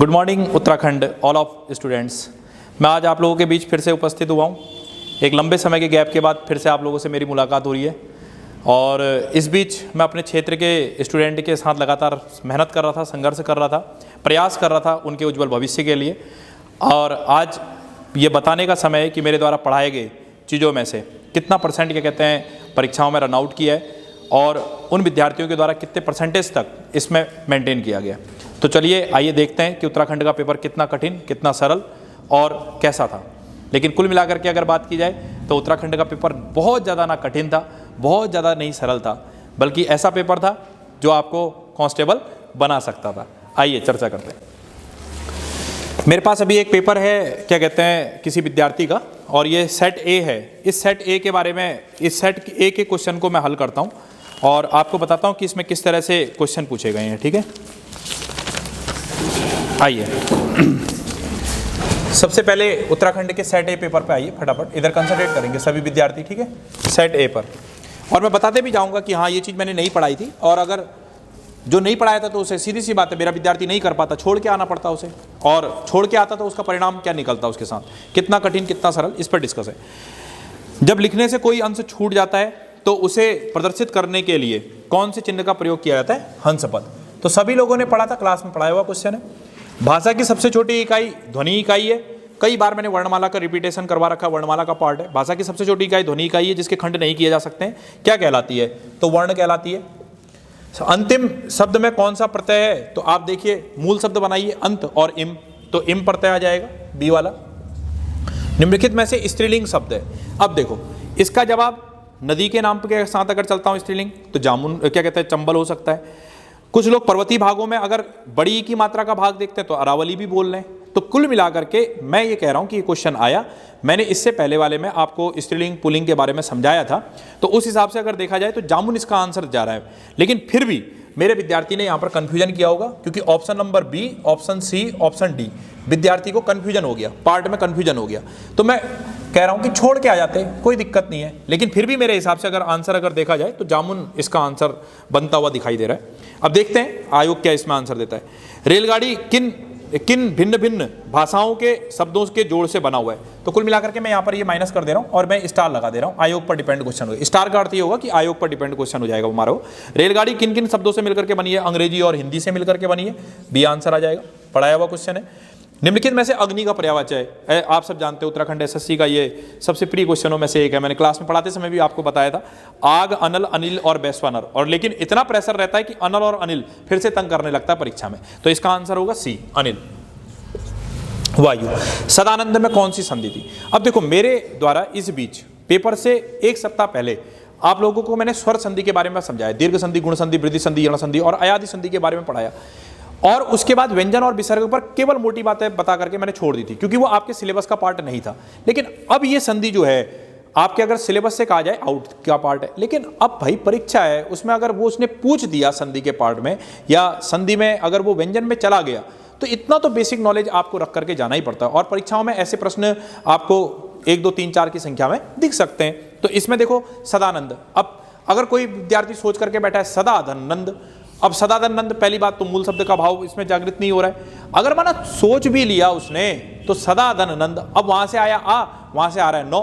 Good morning Uttarakhand, all of students. मैं आज आप लोगों के बीच फिर से उपस्थित हुआ हूँ। एक लंबे समय के गैप के बाद फिर से आप लोगों से मेरी मुलाकात हो रही है और इस बीच मैं अपने क्षेत्र के स्टूडेंट के साथ लगातार मेहनत कर रहा था, संघर्ष कर रहा था, प्रयास कर रहा था उनके उज्जवल भविष्य के लिए। और आज ये बताने का समय है कि मेरे द्वारा पढ़ाए गए चीज़ों में से कितना परसेंट क्या कहते हैं परीक्षाओं में रन आउट किया है और उन विद्यार्थियों के द्वारा कितने परसेंटेज तक इसमें मेंटेन किया गया। तो चलिए आइए देखते हैं कि उत्तराखंड का पेपर कितना कठिन, कितना सरल और कैसा था। लेकिन कुल मिलाकर के अगर बात की जाए तो उत्तराखंड का पेपर बहुत ज़्यादा ना कठिन था, बहुत ज़्यादा नहीं सरल था, बल्कि ऐसा पेपर था जो आपको कांस्टेबल बना सकता था। आइए चर्चा करते हैं। मेरे पास अभी एक पेपर है क्या कहते हैं किसी विद्यार्थी का, और ये सेट ए है। इस सेट ए के बारे में, इस सेट ए के क्वेश्चन को मैं हल करता हूँ और आपको बताता हूँ कि इसमें किस तरह से क्वेश्चन पूछे गए हैं। ठीक है, आइए सबसे पहले उत्तराखंड के सेट ए पेपर पे आइए, फटाफट इधर कंसंट्रेट करेंगे सभी विद्यार्थी। ठीक है, सेट ए पर। और मैं बताते भी जाऊंगा कि हाँ ये चीज़ मैंने नहीं पढ़ाई थी, और अगर जो नहीं पढ़ाया था तो उसे सीधी सी बात है मेरा विद्यार्थी नहीं कर पाता, छोड़ के आना पड़ता उसे, और छोड़ के आता तो उसका परिणाम क्या निकलता उसके साथ, कितना कठिन कितना सरल, इस पर डिस्कस है। जब लिखने से कोई अंश छूट जाता है तो उसे प्रदर्शित करने के लिए कौन से चिन्ह का प्रयोग किया जाता है? हंस पद। तो सभी लोगों ने पढ़ा था, क्लास में पढ़ाया हुआ क्वेश्चन है। भाषा की सबसे छोटी इकाई ध्वनि इकाई है। कई बार मैंने वर्णमाला का रिपीटेशन करवा रखा, वर्णमाला का पार्ट है। भाषा की सबसे छोटी इकाई ध्वनि इकाई है जिसके खंड नहीं किए जा सकते हैं, क्या कहलाती है? तो वर्ण कहलाती है। अंतिम शब्द में कौन सा प्रत्यय है? तो आप देखिए मूल शब्द बनाइए अंत और इम, तो इम प्रत्यय आ जाएगा बी वाला। निम्नलिखित में से स्त्रीलिंग शब्द है। अब देखो इसका जवाब नदी के नाम के साथ अगर चलता हूँ स्त्रीलिंग तो जामुन क्या कहते हैं चंबल हो सकता है। कुछ लोग पर्वतीय भागों में अगर बड़ी की मात्रा का भाग देखते हैं तो अरावली भी बोल रहे हैं। तो कुल मिलाकर के मैं ये कह रहा हूँ कि ये क्वेश्चन आया, मैंने इससे पहले वाले में आपको स्त्रीलिंग पुल्लिंग के बारे में समझाया था, तो उस हिसाब से अगर देखा जाए तो जामुन इसका आंसर जा रहा है। लेकिन फिर भी मेरे विद्यार्थी ने यहाँ पर कन्फ्यूजन किया होगा, क्योंकि option number B, option C, option D विद्यार्थी को कन्फ्यूजन हो गया, पार्ट में कन्फ्यूजन हो गया। तो मैं कह रहा हूँ कि छोड़ के आ जाते, कोई दिक्कत नहीं है। लेकिन फिर भी मेरे हिसाब से अगर आंसर अगर देखा जाए तो जामुन इसका आंसर बनता हुआ दिखाई दे रहा है। अब देखते हैं आयोग क्या इसमें आंसर देता है। रेलगाड़ी किन भिन्न भिन्न भाषाओं के शब्दों के जोड़ से बना हुआ है? तो कुल मिलाकर के मैं यहाँ पर ये माइनस कर दे रहा हूँ और मैं स्टार लगा दे रहा हूँ। आयोग पर डिपेंड क्वेश्चन होगा। स्टार का अर्थ ये होगा कि आयोग पर डिपेंड क्वेश्चन हो जाएगा हमारा। रेलगाड़ी किन किन शब्दों से मिलकर के बनी है? अंग्रेजी और हिंदी से मिलकर के बनी है, बी आंसर आ जाएगा, पढ़ाया हुआ क्वेश्चन है। निम्नलिखित में से अग्नि का पर्यायवाची है। आप सब जानते हो उत्तराखंड एसएससी का ये सबसे प्रिय क्वेश्चनों में से एक है। मैंने क्लास में पढ़ाते समय भी आपको बताया था, आग, अनल, अनिल और वैश्वानर। और लेकिन इतना प्रेशर रहता है कि अनल और अनिल फिर से तंग करने लगता है परीक्षा में, तो इसका आंसर होगा सी, अनिल। वायु। सदानंद में कौन सी संधि थी? अब देखो मेरे द्वारा इस बीच पेपर से एक सप्ताह पहले आप लोगों को मैंने स्वर संधि के बारे में समझाया, दीर्घ संधि, गुण संधि, वृद्धि संधि, यण संधि और अयादि संधि के बारे में पढ़ाया। और उसके बाद व्यंजन और विसर्ग पर केवल मोटी बातें बता करके मैंने छोड़ दी थी, क्योंकि वो आपके सिलेबस का पार्ट नहीं था। लेकिन अब ये संधि जो है आपके अगर सिलेबस से कहा जाए आउट का पार्ट है। लेकिन अब भाई परीक्षा है, उसमें अगर वो उसने पूछ दिया संधि के पार्ट में या संधि में अगर वो व्यंजन में चला गया तो इतना तो बेसिक नॉलेज आपको रख करके जाना ही पड़ता है। और परीक्षाओं में ऐसे प्रश्न आपको 1, 2, 3, 4 की संख्या में दिख सकते हैं। तो इसमें देखो सदानंद, अब अगर कोई विद्यार्थी सोच करके बैठा है सदानंद, अब सदानंद, पहली बात तो मूल शब्द का भाव इसमें जागृत नहीं हो रहा है। अगर माना सोच भी लिया उसने तो सदानंद, अब वहां से आया आ, वहां से आ रहा है नो,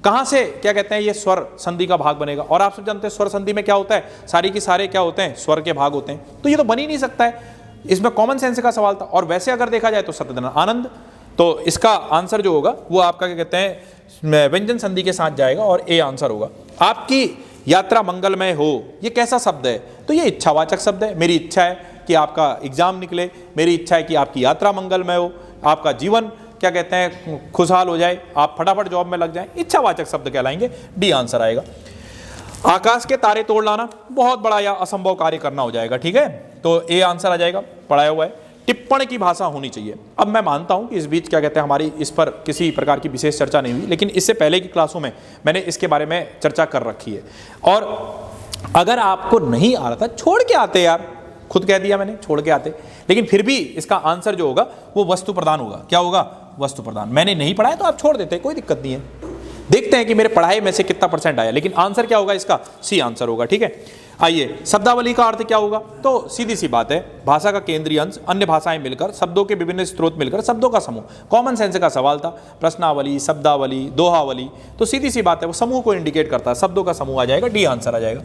कहां से क्या कहते हैं ये स्वर संधि का भाग बनेगा। और आप सब जानते हैं स्वर संधि में क्या होता है, सारी की सारे क्या होते हैं, स्वर के भाग होते हैं। तो ये तो बन ही नहीं सकता है, इसमें कॉमन सेंस का सवाल था। और वैसे अगर देखा जाए तो सदानंद आनंद, तो इसका आंसर जो होगा वो आपका क्या कहते हैं व्यंजन संधि के साथ जाएगा और ए आंसर होगा। आपकी यात्रा मंगलमय हो, ये कैसा शब्द है? तो ये इच्छावाचक शब्द है। मेरी इच्छा है कि आपका एग्जाम निकले, मेरी इच्छा है कि आपकी यात्रा मंगलमय हो, आपका जीवन क्या कहते हैं खुशहाल हो जाए, आप फटाफट जॉब में लग जाएं, इच्छावाचक शब्द कहलाएंगे, डी आंसर आएगा। आकाश के तारे तोड़ लाना बहुत बड़ा या असंभव कार्य करना हो जाएगा, ठीक है, तो ए आंसर आ जाएगा, पढ़ाया हुआ है। टिप्पण की भाषा होनी चाहिए। अब मैं मानता हूं कि इस बीच क्या कहते हैं हमारी इस पर किसी प्रकार की विशेष चर्चा नहीं हुई, लेकिन इससे पहले की क्लासों में मैंने इसके बारे में चर्चा कर रखी है। और अगर आपको नहीं आ रहा था छोड़ के आते यार, खुद कह दिया मैंने छोड़ के आते, लेकिन फिर भी इसका आंसर जो होगा वो वस्तु प्रदान होगा। क्या होगा? वस्तु प्रदान। मैंने नहीं पढ़ाया तो आप छोड़ देते, कोई दिक्कत नहीं है। देखते हैं कि मेरे पढ़ाई में से कितना परसेंट आया, लेकिन आंसर क्या होगा इसका? सी आंसर होगा, ठीक है। आइए, शब्दावली का अर्थ क्या होगा? तो सीधी सी बात है, भाषा का केंद्रीय अंश, अन्य भाषाएं मिलकर, शब्दों के विभिन्न स्रोत मिलकर शब्दों का समूह। कॉमन सेंस का सवाल था, प्रश्नावली, शब्दावली, दोहावली, तो सीधी सी बात है वो समूह को इंडिकेट करता है, शब्दों का समूह आ जाएगा, डी आंसर आ जाएगा।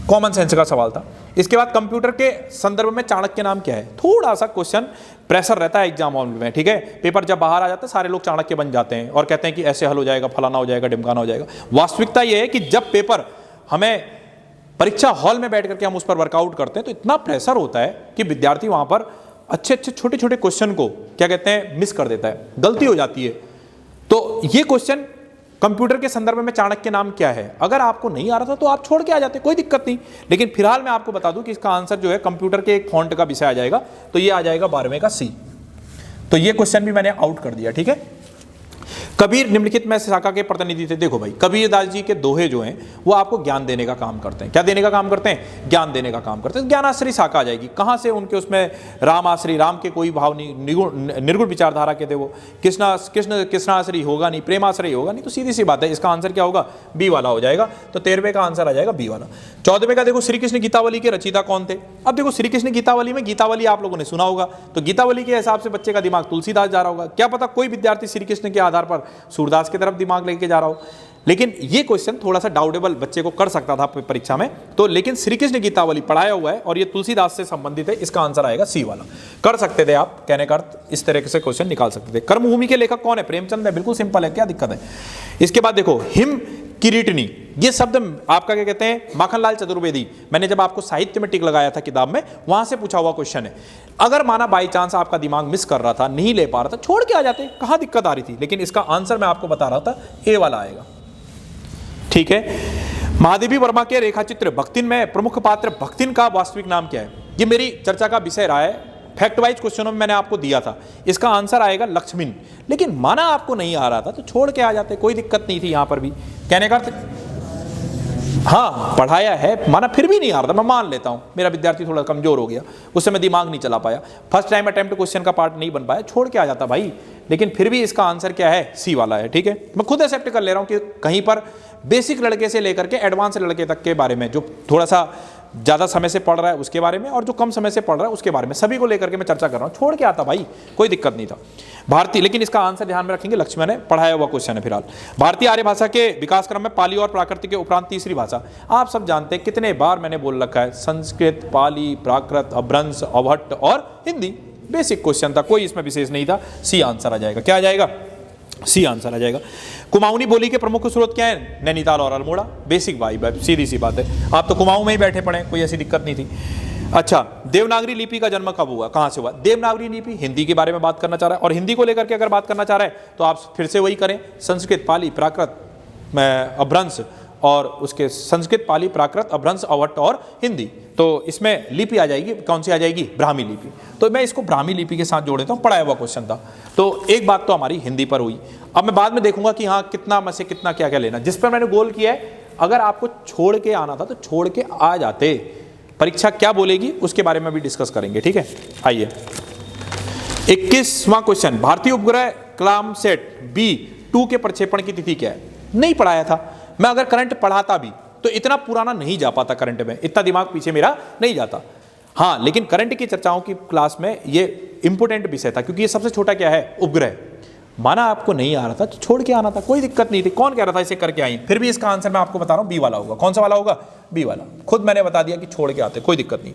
कॉमन सेंस का सवाल था। इसके बाद कंप्यूटर के संदर्भ में चाणक्य नाम क्या है? थोड़ा सा क्वेश्चन प्रेशर रहता है एग्जाम हॉल में, ठीक है। पेपर जब बाहर आ जाता है सारे लोग चाणक्य बन जाते हैं और कहते हैं कि ऐसे हल हो जाएगा, फलाना हो जाएगा, ढिमकाना हो जाएगा। वास्तविकता यह है कि जब पेपर हमें परीक्षा हॉल में बैठ करके हम उस पर वर्कआउट करते हैं तो इतना प्रेशर होता है कि विद्यार्थी वहां पर अच्छे अच्छे छोटे छोटे क्वेश्चन को क्या कहते हैं मिस कर देता है, गलती हो जाती है। तो ये क्वेश्चन कंप्यूटर के संदर्भ में चाणक्य नाम क्या है, अगर आपको नहीं आ रहा था तो आप छोड़ के आ जाते, कोई दिक्कत नहीं। लेकिन फिलहाल मैं आपको बता दूं कि इसका आंसर जो है कंप्यूटर के एक फॉन्ट का विषय आ जाएगा, तो ये आ जाएगा 12वें का सी। तो ये क्वेश्चन भी मैंने आउट कर दिया, ठीक है। कबीर निम्नलिखित में शाखा के प्रतिनिधि थे। देखो भाई, कबीरदास जी के दोहे जो हैं वो आपको ज्ञान देने का काम करते हैं। क्या देने का काम करते हैं? ज्ञान देने का काम करते हैं। ज्ञानाश्रय शाखा आ जाएगी। कहाँ से उनके उसमें रामाश्रय, राम के कोई भाव नहीं, निर्गुण विचारधारा के थे वो। कृष्णाश्रय होगा नहीं, प्रेमाश्रय होगा नहीं, तो सीधी सी बात है इसका आंसर क्या होगा? बी वाला हो जाएगा। तो 13वें का आंसर आ जाएगा बी वाला। 14वें का देखो, श्री कृष्ण गीतावली के रचयिता कौन थे? अब देखो, श्री कृष्ण गीतावली में गीतावली आप लोगों ने सुना होगा, तो गीतावली के हिसाब से बच्चे का दिमाग तुलसीदास जा रहा होगा। क्या पता कोई विद्यार्थी श्री कृष्ण के आधार पर सूरदास की तरफ दिमाग लेके जा रहा हो। लेकिन ये क्वेश्चन थोड़ा सा डाउटेबल बच्चे को कर सकता था परीक्षा में, तो लेकिन श्री कृष्ण गीतावली पढ़ाया हुआ है और ये तुलसीदास से संबंधित है, इसका आंसर आएगा सी वाला। कर सकते थे आप, कहने का अर्थ इस तरह से क्वेश्चन निकाल सकते थे। कर्मभूमि के लेखक कौन है? प्रेमचंद है, बिल्कुल सिंपल है, क्या दिक्कत है। इसके बाद देखो, हिम किरीटनी, ये शब्द आपका क्या कहते हैं? माखनलाल चतुर्वेदी। मैंने जब आपको साहित्य में टिक लगाया था किताब में, वहां से पूछा हुआ क्वेश्चन है। अगर माना बाई चांस आपका दिमाग मिस कर रहा था, नहीं ले पा रहा था, छोड़ के आ जाते, कहां दिक्कत आ रही थी। लेकिन इसका आंसर मैं आपको बता रहा था, ए वाला आएगा, ठीक है। महादेवी वर्मा के रेखाचित्र भक्तिन में प्रमुख पात्र भक्तिन का वास्तविक नाम क्या है? ये मेरी चर्चा का विषय रहा है, फैक्ट वाइज क्वेश्चनों में मैंने आपको दिया था। इसका आंसर आएगा लक्ष्मीन। लेकिन माना आपको नहीं आ रहा था तो छोड़ के आ जाते, कोई दिक्कत नहीं थी। यहां पर भी कहने का हाँ पढ़ाया है, माना फिर भी नहीं आ रहा था, मैं मान लेता हूं मेरा विद्यार्थी थोड़ा कमजोर हो गया, उससे मैं दिमाग नहीं चला पाया, फर्स्ट टाइम अटेम्प्ट क्वेश्चन का पार्ट नहीं बन पाया, छोड़ के आ जाता भाई। लेकिन फिर भी इसका आंसर क्या है? सी वाला है, ठीक है। मैं खुद एक्सेप्ट कर ले रहा हूं कि कहीं पर बेसिक लड़के से लेकर के एडवांस लड़के तक के बारे में, जो थोड़ा सा ज़्यादा समय से पढ़ रहा है उसके बारे में और जो कम समय से पढ़ रहा है उसके बारे में, सभी को लेकर के मैं चर्चा कर रहा हूँ। छोड़ के आता भाई, कोई दिक्कत नहीं था। भारतीय, लेकिन इसका आंसर ध्यान में रखेंगे, लक्ष्मण ने पढ़ाया हुआ क्वेश्चन है। फिलहाल भारतीय आर्य भाषा के विकास क्रम में पाली और प्राकृत के उपरांत तीसरी भाषा, आप सब जानते हैं कितने बार मैंने बोल रखा है, संस्कृत, पाली, प्राकृत, अभ्रंश, अवहट्ट और हिंदी। बेसिक क्वेश्चन था, कोई इसमें विशेष नहीं था। सी आंसर आ जाएगा। क्या आ जाएगा? सी आंसर आ जाएगा। कुमाऊनी बोली के प्रमुख स्रोत क्या है? नैनीताल और अल्मोड़ा। बेसिक भाई, सीधी सी बात है, आप तो कुमाऊं में ही बैठे पड़े, कोई ऐसी दिक्कत नहीं थी। अच्छा, देवनागरी लिपि का जन्म कब हुआ, कहां से हुआ? देवनागरी लिपि हिंदी के बारे में बात करना चाह रहा है, और हिंदी को लेकर के अगर बात करना चाह रहा है तो आप फिर से वही करें, संस्कृत, पाली, प्राकृत, अभ्रंश, और उसके संस्कृत, पाली, प्राकृत, अभ्रंश, अवहट्ट और हिंदी। तो इसमें लिपि आ जाएगी, कौन सी आ जाएगी? ब्राह्मी लिपि। तो मैं इसको ब्राह्मी लिपि के साथ जोड़ देता हूँ, पढ़ाया हुआ क्वेश्चन था। तो एक बात तो हमारी हिंदी पर हुई। अब मैं बाद में देखूंगा कि हाँ कितना में से कितना क्या क्या लेना, जिस पर मैंने गोल किया है। अगर आपको छोड़ के आना था तो छोड़ के आ जाते, परीक्षा क्या बोलेगी उसके बारे में भी डिस्कस करेंगे, ठीक है। आइए 21वां क्वेश्चन, भारतीय उपग्रह कलाम सेट B2 के प्रक्षेपण की तिथि क्या है? नहीं पढ़ाया था मैं, अगर करंट पढ़ाता भी तो इतना पुराना नहीं जा पाता, करंट में इतना दिमाग पीछे मेरा नहीं जाता। हाँ, लेकिन करंट की चर्चाओं की क्लास में ये इंपोर्टेंट विषय था, क्योंकि ये सबसे छोटा क्या है? उपग्रह। माना आपको नहीं आ रहा था तो छोड़ के आना था, कोई दिक्कत नहीं थी। कौन कह रहा था इसे करके आई? फिर भी इसका आंसर मैं आपको बता रहा हूं, बी वाला होगा। कौन सा वाला होगा? बी वाला। खुद मैंने बता दिया कि छोड़ के आते, कोई दिक्कत नहीं।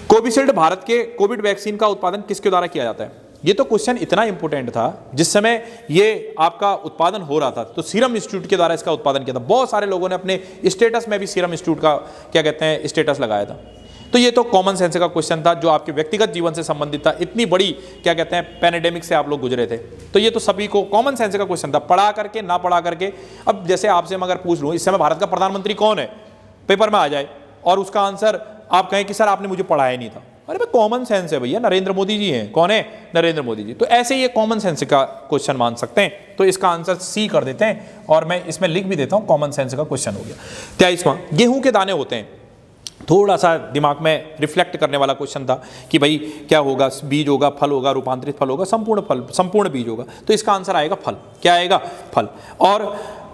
कोविशील्ड भारत के कोविड वैक्सीन का उत्पादन किसके द्वारा किया जाता है? ये तो क्वेश्चन इतना इंपोर्टेंट था, जिस समय ये आपका उत्पादन हो रहा था तो सीरम इंस्टीट्यूट के द्वारा इसका उत्पादन किया था। बहुत सारे लोगों ने अपने स्टेटस में भी सीरम इंस्टीट्यूट का क्या कहते हैं स्टेटस लगाया था। तो ये तो कॉमन सेंस का क्वेश्चन था, जो आपके व्यक्तिगत जीवन से संबंधित था। इतनी बड़ी क्या कहते हैं पैंडेमिक से आप लोग गुजरे थे, तो ये तो सभी को कॉमन सेंस का क्वेश्चन था, पढ़ा करके ना पढ़ा करके। अब जैसे आपसे मैं अगर पूछ लूँ इस समय भारत का प्रधानमंत्री कौन है, पेपर में आ जाए और उसका आंसर आप कहें कि सर आपने मुझे पढ़ाया नहीं था, अरे भाई कॉमन सेंस है भैया, नरेंद्र मोदी जी हैं। कौन है? नरेंद्र मोदी जी। तो ऐसे ये कॉमन सेंस का क्वेश्चन मान सकते हैं, तो इसका आंसर सी कर देते हैं, और मैं इसमें लिख भी देता हूं कॉमन सेंस का क्वेश्चन हो गया। 23वां, गेहूं के दाने होते हैं। थोड़ा सा दिमाग में रिफ्लेक्ट करने वाला क्वेश्चन था कि भाई क्या होगा, बीज होगा, फल होगा, रूपांतरित फल होगा, संपूर्ण फल, संपूर्ण बीज होगा। तो इसका आंसर आएगा फल। क्या आएगा? फल। और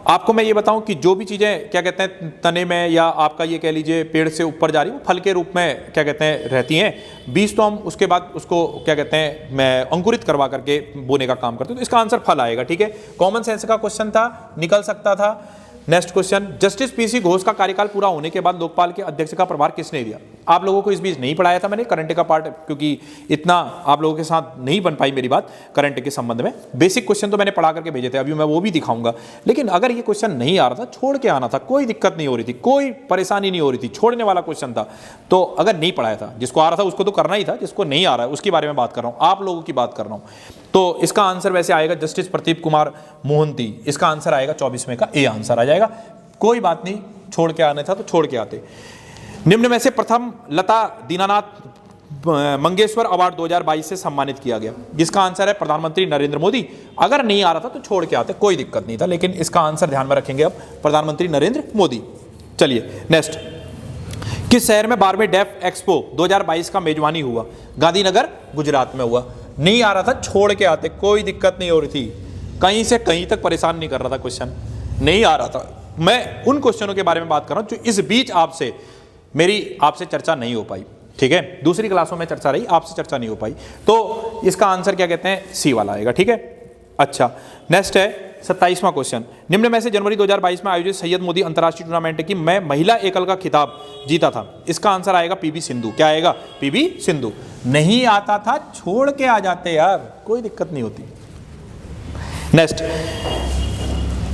आपको मैं ये बताऊं कि जो भी चीज़ें क्या कहते हैं तने में या आपका ये कह लीजिए पेड़ से ऊपर जा रही वो फल के रूप में क्या कहते हैं रहती हैं, बीज तो हम उसके बाद उसको क्या कहते हैं मैं अंकुरित करवा करके बोने का काम करते हैं, तो इसका आंसर फल आएगा। ठीक है, कॉमन सेंस का क्वेश्चन था, निकल सकता था। Next question, justice PC Ghosh का कार्यकाल पूरा होने के बाद लोकपाल के अध्यक्ष का प्रभार किसने दिया? आप लोगों को इस बीच नहीं पढ़ाया था मैंने करंट का पार्ट, क्योंकि इतना आप लोगों के साथ नहीं बन पाई मेरी बात करंट के संबंध में। बेसिक क्वेश्चन तो मैंने पढ़ा करके भेजे थे, अभी मैं वो भी दिखाऊंगा। लेकिन अगर ये क्वेश्चन नहीं आ रहा था, छोड़ के आना था, कोई दिक्कत नहीं हो रही थी, कोई परेशानी नहीं हो रही थी, छोड़ने वाला क्वेश्चन था। तो अगर नहीं पढ़ाया था, जिसको आ रहा था उसको तो करना ही था, जिसको नहीं आ रहा है उसके बारे में बात कर रहा हूँ, आप लोगों की बात कर रहा हूँ। तो इसका आंसर वैसे आएगा जस्टिस प्रदीप कुमार मोहंती, इसका आंसर आएगा 24वें का ए आंसर आ जाएगा। कोई बात नहीं, छोड़ के आने था तो छोड़ के आते। निम्न में से प्रथम लता दीनानाथ मंगेशकर अवार्ड 2022 से सम्मानित किया गया, जिसका आंसर है प्रधानमंत्री नरेंद्र मोदी। अगर नहीं आ रहा था तो छोड़ के आते, कोई दिक्कत नहीं था, लेकिन इसका आंसर ध्यान में रखेंगे अब, प्रधानमंत्री नरेंद्र मोदी। चलिए नेक्स्ट, किस शहर में 12वें डेफ एक्सपो 2022 का मेजबानी हुआ? गांधीनगर, गुजरात में हुआ। नहीं आ रहा था, छोड़ के आते, कोई दिक्कत नहीं हो रही थी, कहीं से कहीं तक परेशान नहीं कर रहा था क्वेश्चन, नहीं आ रहा था। मैं उन क्वेश्चनों के बारे में बात कर रहा हूं जो इस बीच आपसे चर्चा नहीं हो पाई। ठीक है, दूसरी क्लासों में चर्चा रही, आपसे चर्चा नहीं हो पाई, तो इसका आंसर क्या कहते हैं, सी वाला आएगा। ठीक है, अच्छा नेक्स्ट है 27वां क्वेश्चन, निम्न में से जनवरी 2022 में आयोजित सैयद मोदी अंतर्राष्ट्रीय टूर्नामेंट की मैं महिला एकल का खिताब जीता था, इसका आंसर आएगा पीवी सिंधु। क्या आएगा? पीवी सिंधु। नहीं आता था, छोड़ के आ जाते यार, कोई दिक्कत नहीं होती। नेक्स्ट,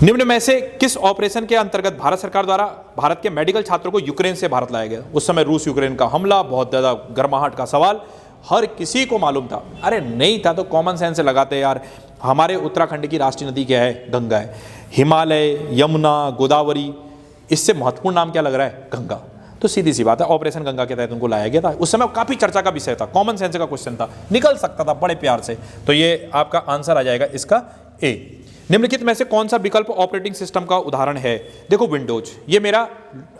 निम्न में से किस ऑपरेशन के अंतर्गत भारत सरकार द्वारा भारत के मेडिकल छात्रों को यूक्रेन से भारत लाया गया? उस समय रूस यूक्रेन का हमला, बहुत ज्यादा गर्माहट का सवाल, हर किसी को मालूम था। अरे नहीं था तो कॉमन सेंस से लगाते यार। हमारे उत्तराखंड की राष्ट्रीय नदी क्या है? गंगा है। हिमालय, यमुना, गोदावरी, इससे महत्वपूर्ण नाम क्या लग रहा है? गंगा। तो सीधी सी बात है, ऑपरेशन गंगा के तहत उनको लाया गया था। उस समय काफी चर्चा का विषय था, कॉमन सेंस का क्वेश्चन था, निकल सकता था बड़े प्यार से। तो ये आपका आंसर आ जाएगा इसका ए। निम्नलिखित में से कौन सा विकल्प ऑपरेटिंग सिस्टम का उदाहरण है? देखो विंडोज, ये मेरा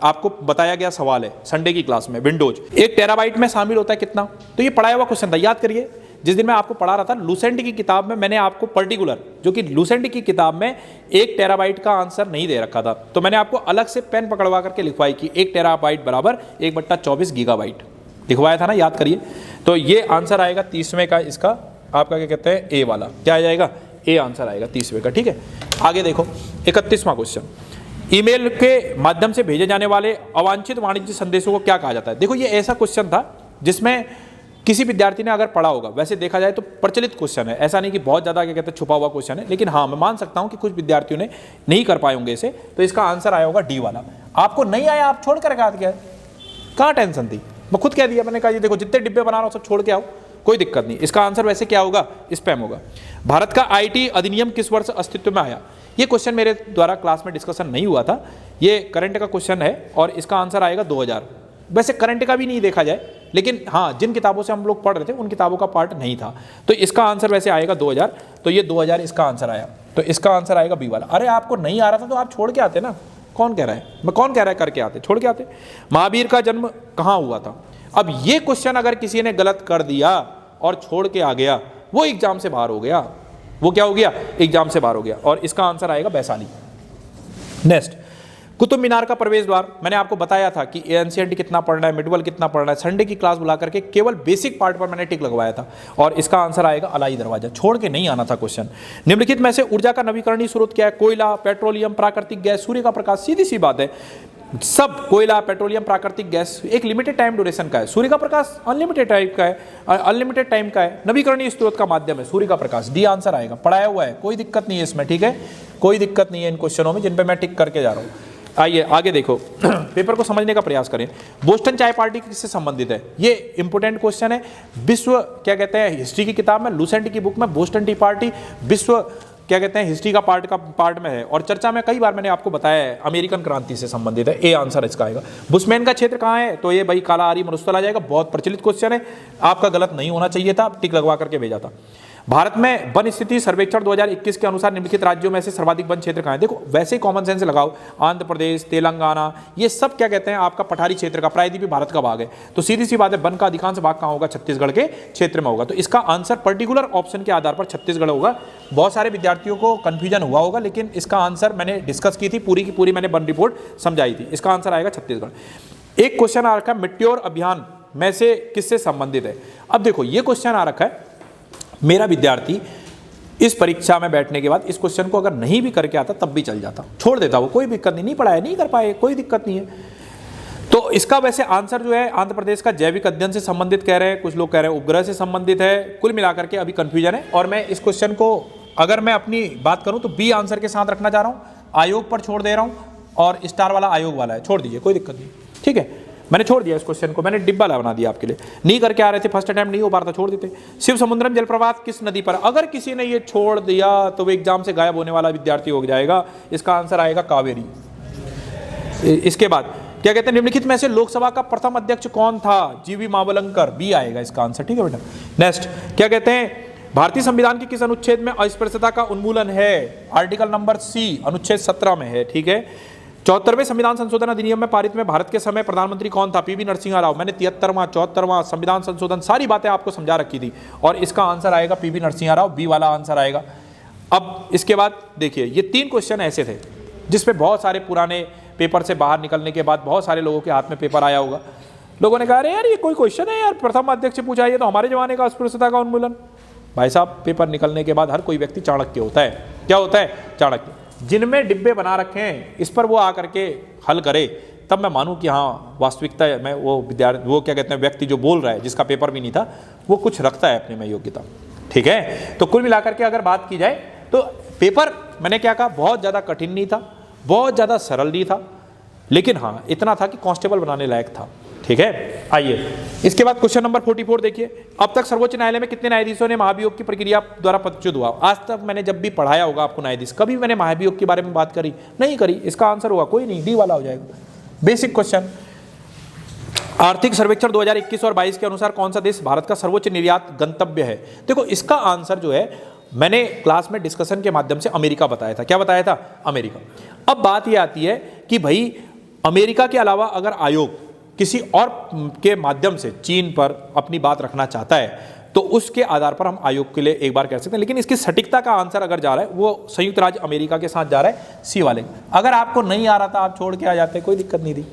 आपको बताया गया सवाल है संडे की क्लास में। विंडोज 1 टेराबाइट में शामिल होता है कितना? तो ये पढ़ाया हुआ क्वेश्चन था, याद करिए। जिस दिन मैं आपको पढ़ा रहा था लूसेंट की किताब में, मैंने आपको पर्टिकुलर जो कि लूसेंट की किताब में 1 टेराबाइट का आंसर नहीं दे रखा था, तो मैंने आपको अलग से पेन पकड़वा करके लिखवाई कि 1 टेराबाइट बराबर 1/24 गीगाबाइट लिखवाया था ना, याद करिए। तो ये आंसर आएगा 30वें का, इसका आपका क्या कहते हैं, ए वाला। क्या आ जाएगा? ए आंसर आएगा 30वें का। ठीक है, आगे देखो 31वां क्वेश्चन, ईमेल के माध्यम से भेजे जाने वाले अवांछित वाणिज्य संदेशों को क्या कहा जाता है? देखो ये ऐसा क्वेश्चन था जिसमें किसी विद्यार्थी ने अगर पढ़ा होगा, वैसे देखा जाए तो प्रचलित क्वेश्चन है, ऐसा नहीं कि बहुत ज़्यादा क्या कहते हैं छुपा हुआ क्वेश्चन है, लेकिन हाँ मैं मान सकता हूँ कि कुछ विद्यार्थियों ने नहीं कर पाए होंगे इसे, तो इसका आंसर आया होगा डी वाला। आपको नहीं आया, आप छोड़ कर क्या, कहाँ टेंशन थी, मैं खुद कह दिया, मैंने कहा ये देखो जितने डिब्बे बना रहा हूँ सब छोड़ के आओ, कोई दिक्कत नहीं। इसका आंसर वैसे क्या होगा? स्पैम होगा। भारत का आईटी अधिनियम किस वर्ष अस्तित्व में आया? ये क्वेश्चन मेरे द्वारा क्लास में डिस्कशन नहीं हुआ था, ये करंट का क्वेश्चन है और इसका आंसर आएगा 2000। वैसे करंट का भी नहीं देखा जाए, लेकिन हाँ जिन किताबों से हम लोग पढ़ रहे थे उन किताबों का पार्ट नहीं था, तो इसका आंसर वैसे आएगा 2000। तो ये 2000 इसका आंसर आया, तो इसका आंसर आएगा बी वाला। अरे आपको नहीं आ रहा था तो आप छोड़ के आते ना, कौन कह रहा है, मैं कौन कह रहा है करके आते, छोड़ के आते। महावीर का जन्म कहाँ हुआ था? अब ये क्वेश्चन अगर किसी ने गलत कर दिया और छोड़ के आ गया, वो एग्जाम से बाहर हो गया। वो क्या हो गया? एग्जाम से बाहर हो गया, और इसका आंसर आएगा वैशाली। नेक्स्ट, कुतुब मीनार का प्रवेश द्वार, मैंने आपको बताया था कि एनसीईआरटी कितना पढ़ना है, मिडवल कितना पढ़ना है, संडे की क्लास बुला करके केवल बेसिक पार्ट पर मैंने टिक लगवाया था, और इसका आंसर आएगा अलाई दरवाजा। छोड़ के नहीं आना था क्वेश्चन। निम्नलिखित में से ऊर्जा का नवीकरणीय स्रोत क्या है? कोयला, पेट्रोलियम, प्राकृतिक गैस, सूर्य का प्रकाश। सीधी सी बात है, सब कोयला, पेट्रोलियम, प्राकृतिक गैस एक लिमिटेड टाइम ड्यूरेशन का है, सूर्य का प्रकाश अनलिमिटेड टाइम का है, अनलिमिटेड टाइम का है। नवीकरणीय स्रोत का माध्यम है सूर्य का प्रकाश, डी आंसर आएगा। पढ़ाया हुआ है, कोई दिक्कत नहीं है इसमें। ठीक है, कोई दिक्कत नहीं है इन क्वेश्चनों में जिन पे मैं टिक करके जा रहा हूँ। आइए आगे देखो, पेपर को समझने का प्रयास करें। बोस्टन चाय पार्टी किससे संबंधित है? ये इंपोर्टेंट क्वेश्चन है। विश्व क्या कहते हैं हिस्ट्री की किताब में, लूसेंट की बुक में बोस्टन टी पार्टी विश्व क्या कहते हैं हिस्ट्री का पार्ट में है, और चर्चा में कई बार मैंने आपको बताया है, अमेरिकन क्रांति से संबंधित है। ए आंसर इसका आएगा। बुशमैन का क्षेत्र कहाँ है? तो ये भाई काला आर्य मरुस्थल आ जाएगा। बहुत प्रचलित क्वेश्चन है, आपका गलत नहीं होना चाहिए था, टिक लगवा करके भेजा था। भारत में वन स्थिति सर्वेक्षण 2021 के अनुसार निम्नलिखित राज्यों में से सर्वाधिक वन क्षेत्र कहाँ है। देखो वैसे ही कॉमन सेंस लगाओ, आंध्र प्रदेश, तेलंगाना, ये सब क्या कहते हैं आपका पठारी क्षेत्र का, प्रायद्वीपीय भारत का भाग है। तो सीधी सी बात है, वन का अधिकांश भाग कहाँ होगा, छत्तीसगढ़ के क्षेत्र में होगा। तो इसका आंसर पर्टिकुलर ऑप्शन के आधार पर छत्तीसगढ़ होगा। बहुत सारे विद्यार्थियों को कंफ्यूजन हुआ होगा, लेकिन इसका आंसर मैंने डिस्कस की थी, पूरी की पूरी मैंने वन रिपोर्ट समझाई थी। इसका आंसर आएगा छत्तीसगढ़। एक क्वेश्चन आ रखा है मिट्योर अभियान में से किससे संबंधित है। अब देखो ये क्वेश्चन आ रखा है, मेरा विद्यार्थी इस परीक्षा में बैठने के बाद इस क्वेश्चन को अगर नहीं भी करके आता तब भी चल जाता, छोड़ देता, वो कोई दिक्कत नहीं पढ़ाया, नहीं कर पाए, कोई दिक्कत नहीं है। तो इसका वैसे आंसर जो है आंध्र प्रदेश का जैविक अध्ययन से संबंधित कह रहे हैं, कुछ लोग कह रहे हैं उपग्रह से संबंधित है। कुल मिलाकर के अभी कंफ्यूजन है। और मैं इस क्वेश्चन को अगर मैं अपनी बात करूं तो बी आंसर के साथ रखना चाह रहा हूं, आयोग पर छोड़ दे रहा हूं, और स्टार वाला आयोग वाला है, छोड़ दीजिए, कोई दिक्कत नहीं, ठीक है। मैंने छोड़ दिया इस क्वेश्चन को, मैंने डिब्बा बना दिया आपके लिए। नहीं करके आ रहे थे, फर्स्ट अटेम्प्ट नहीं हो पा रहा था, छोड़ देते। शिव समुद्रम जलप्रपात किस नदी पर, अगर किसी ने ये छोड़ दिया तो वो एग्जाम से गायब होने वाला विद्यार्थी हो जाएगा। इसका आंसर आएगा कावेरी। इसके बाद क्या कहते हैं, निम्नलिखित में से लोकसभा का प्रथम अध्यक्ष कौन था, जीवी मावलंकर, बी आएगा इसका आंसर, ठीक है बेटा। नेक्स्ट क्या कहते हैं, भारतीय संविधान के किस अनुच्छेद में अस्पृश्यता का उन्मूलन है, आर्टिकल नंबर सी, अनुच्छेद 17 में है, ठीक है। 74वें संविधान संशोधन अधिनियम में पारित में भारत के समय प्रधानमंत्री कौन था, पीवी नरसिम्हा राव। मैंने 73वां 74वां संविधान संशोधन सारी बातें आपको समझा रखी थी, और इसका आंसर आएगा पीवी नरसिम्हा राव, बी वाला आंसर आएगा। अब इसके बाद देखिए, ये 3 क्वेश्चन ऐसे थे जिसपे बहुत सारे पुराने पेपर से बाहर निकलने के बाद बहुत सारे लोगों के हाथ में पेपर आया होगा। लोगों ने कहा अरे यार ये कोई क्वेश्चन है यार, प्रथम अध्यक्ष पूछा, ये तो हमारे जमाने का अस्पृश्यता का उन्मूलन। भाई साहब पेपर निकलने के बाद हर कोई व्यक्ति चाणक्य होता है। क्या होता है, चाणक्य। जिनमें डिब्बे बना रखे हैं इस पर वो आकर के हल करे, तब मैं मानूं कि हाँ वास्तविकता में वो विद्यार्थी, वो क्या कहते हैं व्यक्ति जो बोल रहा है, जिसका पेपर भी नहीं था, वो कुछ रखता है अपने में योग्यता, ठीक है। तो कुल मिलाकर के अगर बात की जाए तो पेपर मैंने क्या कहा, बहुत ज़्यादा कठिन नहीं था, बहुत ज़्यादा सरल नहीं था, लेकिन हाँ इतना था कि कांस्टेबल बनाने लायक था, ठीक है। आइए इसके बाद क्वेश्चन नंबर 44 देखिए, अब तक सर्वोच्च न्यायालय में कितने न्यायाधीशों ने महाभियोग की प्रक्रिया द्वारा पदच्युत हुआ। आज तक मैंने जब भी पढ़ाया होगा आपको न्यायाधीश, कभी मैंने महाभियोग के बारे में बात करी नहीं करी। इसका आंसर होगा कोई नहीं, डी वाला हो जाएगा। बेसिक क्वेश्चन, आर्थिक सर्वेक्षण 2021 और 22 के अनुसार कौन सा देश भारत का सर्वोच्च निर्यात गंतव्य है। देखो इसका आंसर जो है मैंने क्लास में डिस्कशन के माध्यम से अमेरिका बताया था। क्या बताया था, अमेरिका। अब बात यह आती है कि भाई अमेरिका के अलावा अगर आयोग किसी और के माध्यम से चीन पर अपनी बात रखना चाहता है तो उसके आधार पर हम आयोग के लिए एक बार कह सकते हैं, लेकिन इसकी सटीकता का आंसर अगर जा रहा है वो संयुक्त राज्य अमेरिका के साथ जा रहा है, सी वाले। अगर आपको नहीं आ रहा था आप छोड़ के आ जाते, कोई दिक्कत नहीं थी,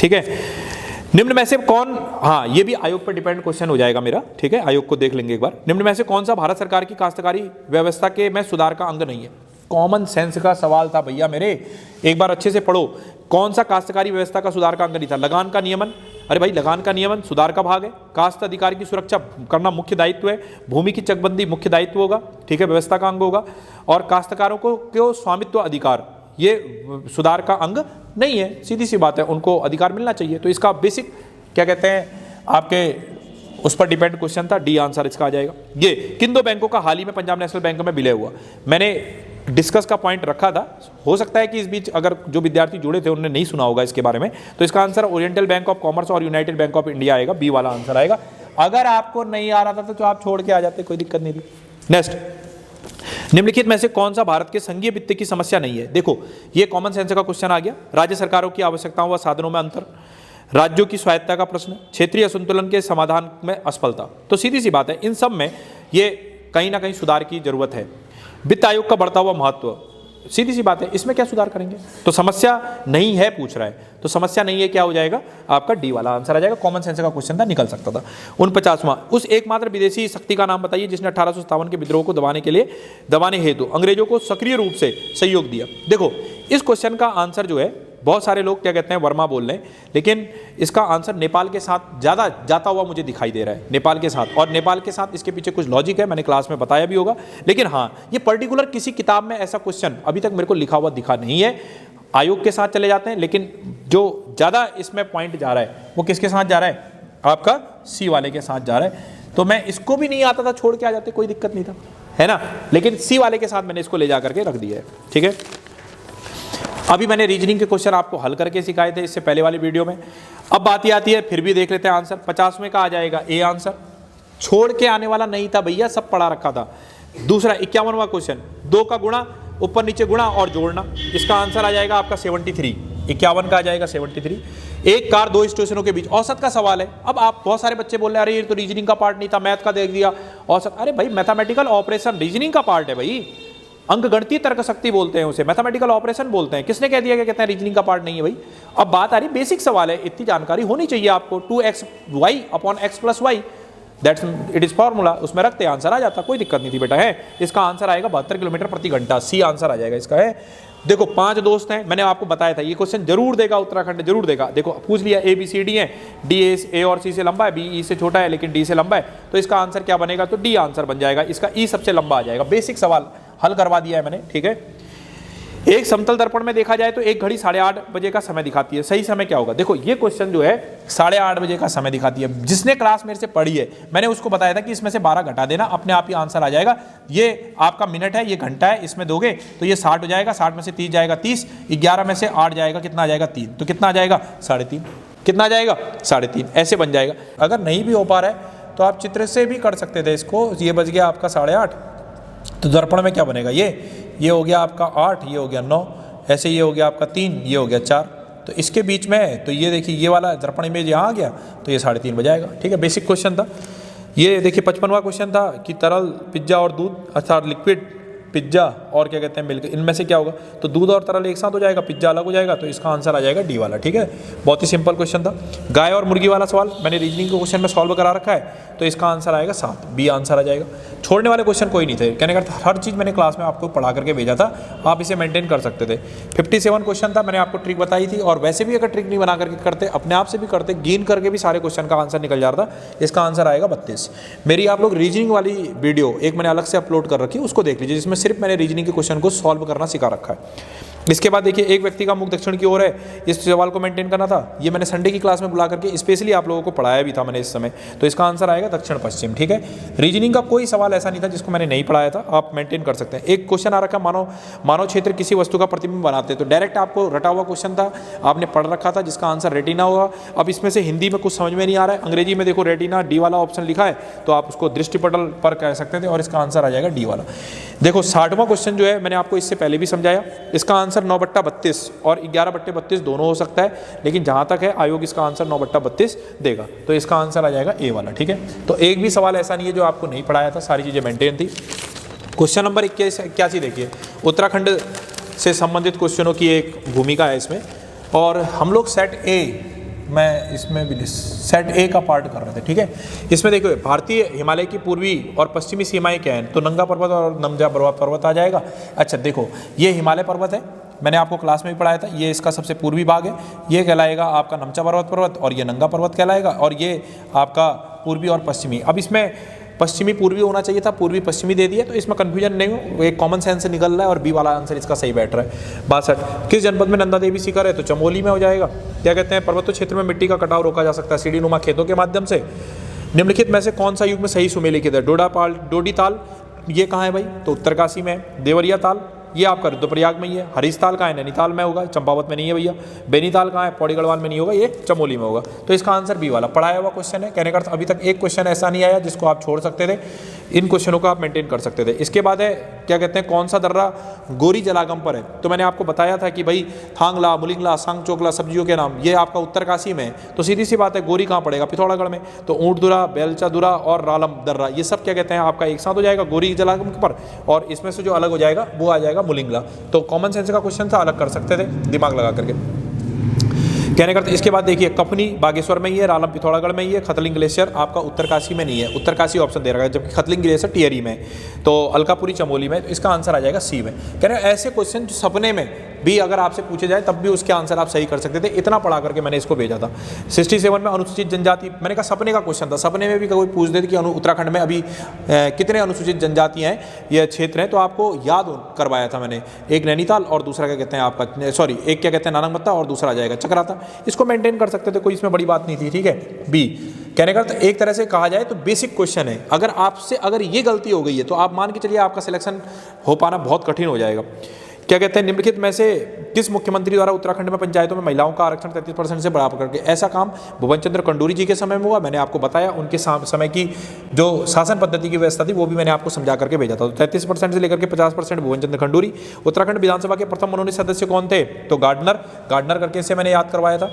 ठीक है। निम्न में से कौन, हाँ ये भी आयोग पर डिपेंड क्वेश्चन हो जाएगा मेरा, ठीक है, आयोग को देख लेंगे एक बार। निम्न में से कौन सा भारत सरकार की काश्तकारी व्यवस्था के में सुधार का अंग नहीं है। कॉमन सेंस का सवाल था भैया मेरे, एक बार अच्छे से पढ़ो। कौन सा काश्तकारी व्यवस्था का सुधार का अंग नहीं था, लगान का नियमन। अरे भाई लगान का नियमन सुधार का भाग है। काश्त अधिकार की सुरक्षा करना मुख्य दायित्व है। भूमि की चकबंदी मुख्य दायित्व होगा, ठीक है, व्यवस्था का अंग होगा। और काश्तकारों को स्वामित्व अधिकार ये सुधार का अंग नहीं है, सीधी सी बात है, उनको अधिकार मिलना चाहिए। तो इसका बेसिक क्या कहते हैं आपके उस पर डिपेंड क्वेश्चन था, डी आंसर इसका आ जाएगा। ये किन दो बैंकों का हाल ही में पंजाब नेशनल बैंक में विलय हुआ। मैंने डिस्कस का पॉइंट रखा था, हो सकता है कि इस बीच अगर जो विद्यार्थी जुड़े थे उन्होंने नहीं सुना होगा इसके बारे में। तो इसका answer oriental bank of commerce और यूनाइटेड बैंक ऑफ इंडिया आएगा, बी वाला आंसर आएगा। अगर आपको नहीं आ रहा था तो आप छोड़ के आ जाते, कोई दिक्कत नहीं थी। नेक्स्ट, निम्नलिखित में से कौन सा भारत के संघीय वित्त की समस्या नहीं है। देखो ये कॉमन सेंस का क्वेश्चन आ गया। राज्य सरकारों की आवश्यकताओं व साधनों में अंतर, राज्यों की स्वायत्ता का प्रश्न, क्षेत्रीय असंतुलन के समाधान में असफलता। तो सीधी सी बात है, इन सब में ये कहीं ना कहीं सुधार की जरूरत है। वित्त आयोग का बढ़ता हुआ महत्व, सीधी सी बात है, इसमें क्या सुधार करेंगे। तो समस्या नहीं है पूछ रहा है, तो समस्या नहीं है क्या हो जाएगा आपका, डी वाला आंसर आ जाएगा। कॉमन सेंस का क्वेश्चन था, निकल सकता था। 49वां, उस एकमात्र विदेशी शक्ति का नाम बताइए जिसने 1857 के विद्रोह को दबाने हेतु अंग्रेजों को सक्रिय रूप से सहयोग दिया। देखो इस क्वेश्चन का आंसर जो है, बहुत सारे लोग क्या कहते हैं वर्मा बोल रहे हैं, लेकिन इसका आंसर नेपाल के साथ ज़्यादा जाता हुआ मुझे दिखाई दे रहा है, नेपाल के साथ। और नेपाल के साथ इसके पीछे कुछ लॉजिक है, मैंने क्लास में बताया भी होगा। लेकिन हाँ, ये पर्टिकुलर किसी किताब में ऐसा क्वेश्चन अभी तक मेरे को लिखा हुआ दिखा नहीं है। आयोग के साथ चले जाते हैं, लेकिन जो ज़्यादा इसमें पॉइंट जा रहा है वो किसके साथ जा रहा है, आपका सी वाले के साथ जा रहा है। तो मैं इसको भी नहीं आता था, छोड़ के आ जाते, कोई दिक्कत नहीं था, है ना। लेकिन सी वाले के साथ मैंने इसको ले जा करके रख दिया है, ठीक है। अभी मैंने रीजनिंग के क्वेश्चन आपको हल करके सिखाए थे इससे पहले वाली वीडियो में। अब बात ये आती है, फिर भी देख लेते हैं आंसर। 50वें का आ जाएगा ए आंसर, छोड़ के आने वाला नहीं था भैया, सब पढ़ा रखा था। दूसरा 51वां क्वेश्चन, 2 का गुणा, ऊपर नीचे गुणा और जोड़ना, इसका आंसर आ जाएगा आपका 73। 51 का आ जाएगा 73। एक कार 2 स्टेशनों के बीच, औसत का सवाल है। अब आप बहुत सारे बच्चे बोल रहे हैं अरे ये तो रीजनिंग का पार्ट नहीं था, मैथ का देख दिया औसत। अरे भाई मैथमेटिकल ऑपरेशन रीजनिंग का पार्ट है भाई, अंकगणितीय तर्क शक्ति बोलते हैं उसे, मैथमेटिकल ऑपरेशन बोलते हैं। किसने कह दिया कि कहते हैं रीजनिंग का पार्ट नहीं है भाई। अब बात आ रही बेसिक सवाल है, इतनी जानकारी होनी चाहिए आपको। 2xy upon x plus Y that's it is formula, उसमें रखते आंसर आ जाता, कोई दिक्कत नहीं थी बेटा। है इसका आंसर आएगा 72 किलोमीटर प्रति घंटा, सी आंसर आ जाएगा इसका। है देखो 5 दोस्त हैं, मैंने आपको बताया था ये क्वेश्चन जरूर देगा उत्तराखंड, जरूर देगा। देखो पूछ लिया A B C D है, D A और C से लंबा है, B E से छोटा है लेकिन D से लंबा है, तो इसका आंसर क्या बनेगा, तो D आंसर बन जाएगा। इसका E सबसे लंबा आ जाएगा। बेसिक सवाल हल करवा दिया है मैंने, ठीक है। एक समतल दर्पण में देखा जाए तो एक घड़ी 8:30 बजे का समय दिखाती है, सही समय क्या होगा। देखो ये क्वेश्चन जो है 8:30 बजे का समय दिखाती है। जिसने क्लास मेरे से पढ़ी है मैंने उसको बताया था कि इसमें से 12 घटा देना, अपने आप ही आंसर आ जाएगा। ये आपका मिनट है, ये घंटा है, इसमें दोगे तो ये 60 हो जाएगा, 60 में से 30 जाएगा 30, 11 में से 8 जाएगा, कितना आ जाएगा 3, तो कितना आ जाएगा 3.5, कितना आ जाएगा 3.5, ऐसे बन जाएगा। अगर नहीं भी हो पा रहा है तो आप चित्र से भी कर सकते थे इसको। ये बच गया आपका 8.5, तो दर्पण में क्या बनेगा, ये हो गया आपका 8, ये हो गया 9, ऐसे ये हो गया आपका 3, ये हो गया 4, तो इसके बीच में है, तो ये देखिए ये वाला दर्पण इमेज यहाँ आ गया तो ये 3.5 बजाएगा, ठीक है। बेसिक क्वेश्चन था ये। देखिए 55वां क्वेश्चन था कि तरल पिज्जा और दूध अर्थात लिक्विड पिज्जा और क्या कहते हैं मिल्क, इनमें से क्या होगा, तो दूध और तरल एक साथ हो जाएगा, पिज्जा अलग हो जाएगा, तो इसका आंसर आ जाएगा डी वाला, ठीक है। बहुत ही सिंपल क्वेश्चन था। गाय और मुर्गी वाला सवाल मैंने रीजनिंग के क्वेश्चन में सॉल्व करा रखा है, तो इसका आंसर आएगा 7, बी आंसर आ जाएगा। छोड़ने वाले क्वेश्चन कोई नहीं थे, कहने का हर चीज़ मैंने क्लास में आपको पढ़ा करके भेजा था, आप इसे मेंटेन कर सकते थे। 57 क्वेश्चन था, मैंने आपको ट्रिक बताई थी, और वैसे भी अगर ट्रिक नहीं बना करके करते, अपने आप से भी करते, गिन करके भी सारे क्वेश्चन का आंसर निकल जाता। इसका आंसर आएगा 32। मेरी आप लोग रीजनिंग वाली वीडियो एक मैंने अलग से अपलोड कर रखी है, उसको देख लीजिए, जिसमें सिर्फ मैंने रीजनिंग के क्वेश्चन को सॉल्व करना सिखा रखा है। इसके बाद देखिए एक व्यक्ति का मुख दक्षिण की ओर है, इस सवाल को मेंटेन करना था। ये मैंने संडे की क्लास में बुला करके स्पेशली आप लोगों को पढ़ाया भी था मैंने इस समय, तो इसका आंसर आएगा दक्षिण पश्चिम, ठीक है। रीजनिंग का कोई सवाल ऐसा नहीं था जिसको मैंने नहीं पढ़ाया था, आप मेंटेन कर सकते हैं। एक क्वेश्चन आ रखा, मानव क्षेत्र किसी वस्तु का प्रतिबिंब बनाते, तो डायरेक्ट आपको रटा हुआ क्वेश्चन था, आपने पढ़ रखा था, जिसका आंसर रेटिना होगा। अब इसमें से हिंदी में कुछ समझ में नहीं आ रहा है, अंग्रेजी में देखो रेटिना डी वाला ऑप्शन लिखा है, तो आप उसको दृष्टिपटल पर कह सकते थे, और इसका आंसर आ जाएगा डी वाला। देखो 60वां क्वेश्चन जो है मैंने आपको इससे पहले भी समझाया, इसका आंसर 9/32 और 11/32 दोनों हो सकता है, लेकिन जहां तक है आयोग इसका आंसर 9/32 देगा, तो इसका आंसर आ जाएगा ए वाला, ठीक है। तो एक भी सवाल ऐसा नहीं है जो आपको नहीं पढ़ाया था, सारी चीज़ें मेंटेन थी। क्वेश्चन नंबर 81 देखिए, उत्तराखंड से संबंधित क्वेश्चनों की एक भूमिका है इसमें, और हम लोग सेट ए, मैं इसमें भी सेट ए का पार्ट कर रहे थे, ठीक है। इसमें देखो भारतीय हिमालय की पूर्वी और पश्चिमी सीमाएं क्या हैं, तो नंगा पर्वत और नमजा पर्वत आ जाएगा। अच्छा देखो ये हिमालय पर्वत है, मैंने आपको क्लास में भी पढ़ाया था, ये इसका सबसे पूर्वी भाग है, ये कहलाएगा आपका नमचा पर्वत, और ये नंगा पर्वत कहलाएगा, और ये आपका पूर्वी और पश्चिमी। अब इसमें पश्चिमी पूर्वी होना चाहिए था, पूर्वी पश्चिमी दे दिया, तो इसमें कन्फ्यूजन नहीं हो, एक कॉमन सेंस से निकल रहा है, और बी वाला आंसर इसका सही बैठ रहा है। 62 किस जनपद में नंदा देवी शिखर है, तो चमोली में हो जाएगा। क्या कहते हैं, पर्वतीय क्षेत्र में मिट्टी का कटाव रोका जा सकता है सीढ़ी नुमा खेतों के माध्यम से। निम्नलिखित में से कौन सा युग में सही सुमेलिखित है, डोडी ताल, ये कहाँ है भाई, तो उत्तरकाशी में है। देवरिया ताल ये आपका रुद्रप्रयाग में ही है। हरीश ताल कहाँ है, नैनीताल में होगा, चंपावत में नहीं है भैया। बेनीताल कहाँ है, पौड़ी गढ़वाल में नहीं होगा, ये चमोली में होगा, तो इसका आंसर बी वाला पढ़ाया हुआ क्वेश्चन है। कहने का अर्थ अभी तक एक क्वेश्चन ऐसा नहीं आया जिसको आप छोड़ सकते थे, इन क्वेश्चनों को आप मेंटेन कर सकते थे। इसके बाद है क्या कहते हैं, कौन सा दर्रा गोरी जलागम पर है, तो मैंने आपको बताया था कि भाई थांगला, मुलिंगला, सांग चोकला सब्जियों के नाम, ये आपका उत्तरकाशी में है, तो सीधी सी बात है गोरी कहाँ पड़ेगा, पिथौरागढ़ में, तो ऊंटदुरा, बेलचादुरा और रालम दर्रा, ये सब क्या कहते हैं आपका एक साथ हो जाएगा गोरी जलागम पर, और इसमें से जो अलग हो जाएगा वो आ जाएगा मुलिंगला। तो कॉमन सेंस का क्वेश्चन था, अलग कर सकते थे दिमाग लगा करके। कहने का इसके बाद देखिए कपनी बागेश्वर में ही है, रालम पिथौरागढ़ में ही है, खतलिंग ग्लेशियर आपका उत्तरकाशी में नहीं है, उत्तरकाशी ऑप्शन दे रहा है, जबकि खतलिंग ग्लेशियर टिहरी में, तो अलकापुरी चमोली में, तो इसका आंसर आ जाएगा सी में। कह रहे ऐसे क्वेश्चन जो सपने में भी अगर आपसे पूछे जाए तब भी उसके आंसर आप सही कर सकते थे, इतना पढ़ा करके मैंने इसको भेजा था। 67 में अनुसूचित जनजाति, मैंने कहा सपने का क्वेश्चन था, सपने में भी कोई पूछ देते कि उत्तराखंड में अभी कितने अनुसूचित जनजातियाँ हैं, ये क्षेत्र हैं, तो आपको याद करवाया था मैंने, एक नैनीताल और दूसरा क्या कहते हैं आपका, सॉरी एक क्या कहते हैं नानकमत्ता और दूसरा आ जाएगा चक्राता, इसको मेंटेन कर सकते थे, कोई इसमें बड़ी बात नहीं थी, ठीक है। बी कहने का तो एक तरह से कहा जाए तो बेसिक क्वेश्चन है, अगर आपसे अगर ये गलती हो गई है तो आप मान के चलिए आपका सिलेक्शन हो पाना बहुत कठिन हो जाएगा। क्या कहते हैं, निम्नलिखित में से किस मुख्यमंत्री द्वारा उत्तराखंड में पंचायतों में महिलाओं का आरक्षण 33% से बढ़ा करके, ऐसा काम भुवन चंद्र कंडूरी जी के समय में हुआ। मैंने आपको बताया उनके समय की जो शासन पद्धति की व्यवस्था थी वो भी मैंने आपको समझा करके भेजा था। तो 33% से लेकर के 50% भुवन चंद्र खंडूरी। उत्तराखंड विधानसभा के प्रथम मनोनीत सदस्य कौन थे, तो गार्डनर करके इसे मैंने याद करवाया था।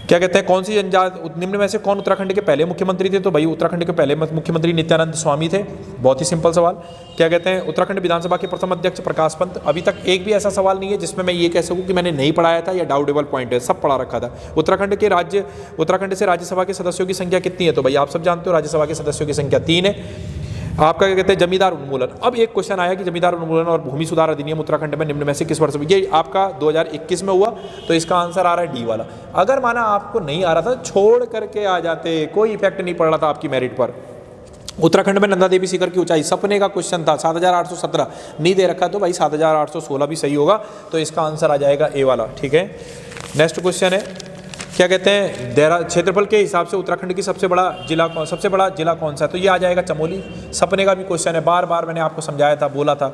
क्या कहते हैं, कौन सी जनजाति, निम्न में से कौन उत्तराखंड के पहले मुख्यमंत्री थे, तो भाई उत्तराखंड के पहले मुख्यमंत्री नित्यानंद स्वामी थे। बहुत ही सिंपल सवाल। क्या कहते हैं, उत्तराखंड विधानसभा के प्रथम अध्यक्ष प्रकाश पंत। अभी तक एक भी ऐसा सवाल नहीं है जिसमें मैं ये कह सकूं कि मैंने नहीं पढ़ाया था या डाउटेबल पॉइंट है, सब पढ़ा रखा था। उत्तराखंड से राज्यसभा के सदस्यों की संख्या कितनी है, तो भाई आप सब जानते हो राज्यसभा के सदस्यों की संख्या 3 है। आपका क्या कहते हैं, जमींदार उन्मूलन। अब एक क्वेश्चन आया कि जमींदार उन्मूलन और भूमि सुधार अधिनियम उत्तराखंड में निम्न में से किस वर्ष में, ये आपका 2021 में हुआ, तो इसका आंसर आ रहा है डी वाला। अगर माना आपको नहीं आ रहा था छोड़ करके आ जाते, कोई इफेक्ट नहीं पड़ रहा था आपकी मेरिट पर। उत्तराखंड में नंदा देवी शिखर की ऊंचाई, सपने का क्वेश्चन था, 7817 नहीं दे रखा, तो भाई 7816 भी सही होगा, तो इसका आंसर आ जाएगा ए वाला। ठीक है, नेक्स्ट क्वेश्चन है, क्या कहते हैं, क्षेत्रफल के हिसाब से उत्तराखंड की सबसे बड़ा जिला कौन सा है, तो ये आ जाएगा चमोली। सपने का भी क्वेश्चन है, बार बार मैंने आपको समझाया था, बोला था,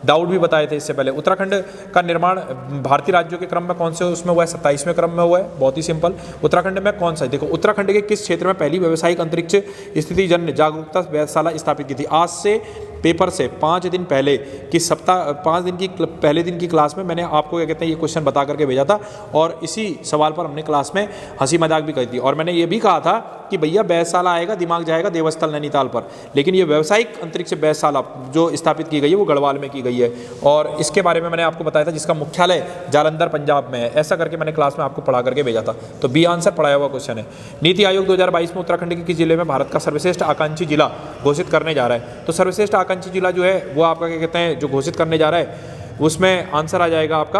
डाउट भी बताए थे इससे पहले। उत्तराखंड का निर्माण भारतीय राज्यों के क्रम में कौन से उसमें हुआ है, 27वें क्रम में हुआ है। बहुत ही सिंपल। उत्तराखंड में कौन सा है, देखो उत्तराखंड के किस क्षेत्र में पहली व्यावसायिक अंतरिक्ष स्थिति जन जागरूकता व्यवस्थाशाला स्थापित की थी। आज से पेपर से 5 दिन पहले की पहले दिन की क्लास में मैंने आपको क्या कहते हैं ये क्वेश्चन बता करके भेजा था, और इसी सवाल पर हमने क्लास में हंसी मजाक भी करी थी, और मैंने ये भी कहा था कि भैया बैसाला आएगा, दिमाग जाएगा देवस्थल नैनीताल पर, लेकिन ये व्यावसायिक अंतरिक्ष बैसाला जो स्थापित की गई है वो गढ़वाल में की गई है, और इसके बारे में मैंने आपको बताया था जिसका मुख्यालय जालंधर पंजाब में है। ऐसा करके मैंने क्लास में आपको पढ़ा करके भेजा था, तो बी आंसर पढ़ाया हुआ क्वेश्चन है। नीति आयोग 2022 में उत्तराखंड के किस जिले में भारत का सर्वश्रेष्ठ आकांक्षी जिला घोषित करने जा रहा है, तो सर्वश्रेष्ठ आकांक्षी जिला जो है वो आपका क्या कहते हैं जो घोषित करने जा रहा है उसमें आंसर आ जाएगा आपका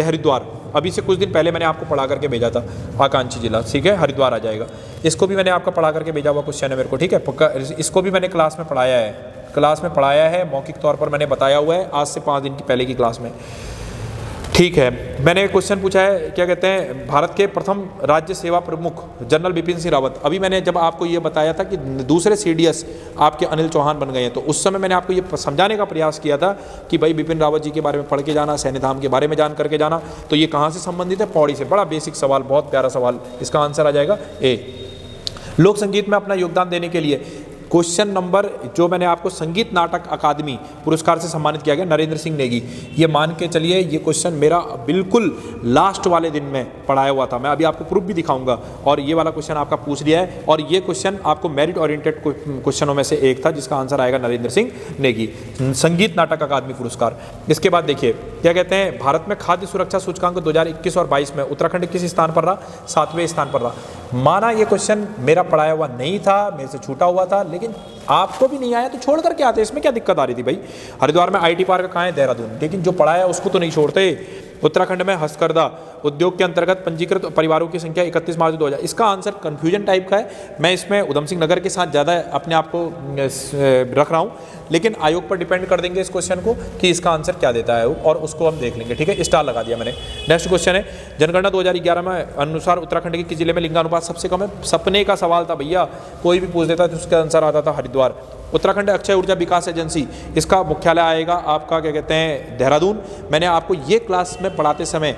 हरिद्वार। अभी से कुछ दिन पहले मैंने आपको पढ़ा करके भेजा था आकांक्षी जिला, ठीक है, हरिद्वार आ जाएगा। इसको भी मैंने आपका पढ़ा करके भेजा हुआ क्वेश्चन है मेरे को, ठीक है। इसको भी मैंने क्लास में पढ़ाया है, मौखिक तौर पर मैंने बताया हुआ है आज से 5 दिन की पहले की क्लास में, ठीक है। मैंने एक क्वेश्चन पूछा है, क्या कहते हैं, भारत के प्रथम राज्य सेवा प्रमुख जनरल बिपिन सिंह रावत। अभी मैंने जब आपको ये बताया था कि दूसरे CDS आपके अनिल चौहान बन गए हैं, तो उस समय मैंने आपको ये समझाने का प्रयास किया था कि भाई बिपिन रावत जी के बारे में पढ़ के जाना, सैन्य धाम के बारे में जान करके जाना। तो ये कहाँ से संबंधित है, पौड़ी से। बड़ा बेसिक सवाल, बहुत प्यारा सवाल, इसका आंसर आ जाएगा ए। लोक संगीत में अपना योगदान देने के लिए क्वेश्चन नंबर जो मैंने आपको संगीत नाटक अकादमी पुरस्कार से सम्मानित किया गया नरेंद्र सिंह नेगी, ये मान के चलिए ये क्वेश्चन मेरा बिल्कुल लास्ट वाले दिन में पढ़ाया हुआ था। मैं अभी आपको प्रूफ भी दिखाऊंगा, और ये वाला क्वेश्चन आपका पूछ लिया है, और ये क्वेश्चन आपको मेरिट ओरिएंटेड क्वेश्चनों में से एक था जिसका आंसर आएगा नरेंद्र सिंह नेगी, संगीत नाटक अकादमी पुरस्कार। इसके बाद देखिए, क्या कहते हैं, भारत में खाद्य सुरक्षा सूचकांक 2021 और 22 में उत्तराखंड किस स्थान पर रहा, 7वें स्थान पर रहा। माना ये क्वेश्चन मेरा पढ़ाया हुआ नहीं था, मेरे से छूटा हुआ था, लेकिन आपको भी नहीं आया तो छोड़ करके आते, इसमें क्या दिक्कत आ रही थी भाई। हरिद्वार में IT पार्क कहाँ है, देहरादून, लेकिन जो पढ़ाया उसको तो नहीं छोड़ते। उत्तराखंड में हस्तकरघा उद्योग के अंतर्गत पंजीकृत परिवारों की संख्या 31 मार्च 2000। इसका आंसर कन्फ्यूजन टाइप का है, मैं इसमें उधम सिंह नगर के साथ ज़्यादा अपने आप को रख रहा हूँ, लेकिन आयोग पर डिपेंड कर देंगे इस क्वेश्चन को कि इसका आंसर क्या देता है, और उसको हम देख लेंगे, ठीक है। स्टार लगा दिया मैंने। नेक्स्ट क्वेश्चन है, जनगणना 2011 में अनुसार उत्तराखंड के किस जिले में लिंगानुपात सबसे कम है। सपने का सवाल था भैया, कोई भी पूछ देता तो उसका आंसर आता था हरिद्वार। उत्तराखंड अक्षय ऊर्जा विकास एजेंसी, इसका मुख्यालय आएगा आपका क्या कहते हैं देहरादून। मैंने आपको ये क्लास में पढ़ाते समय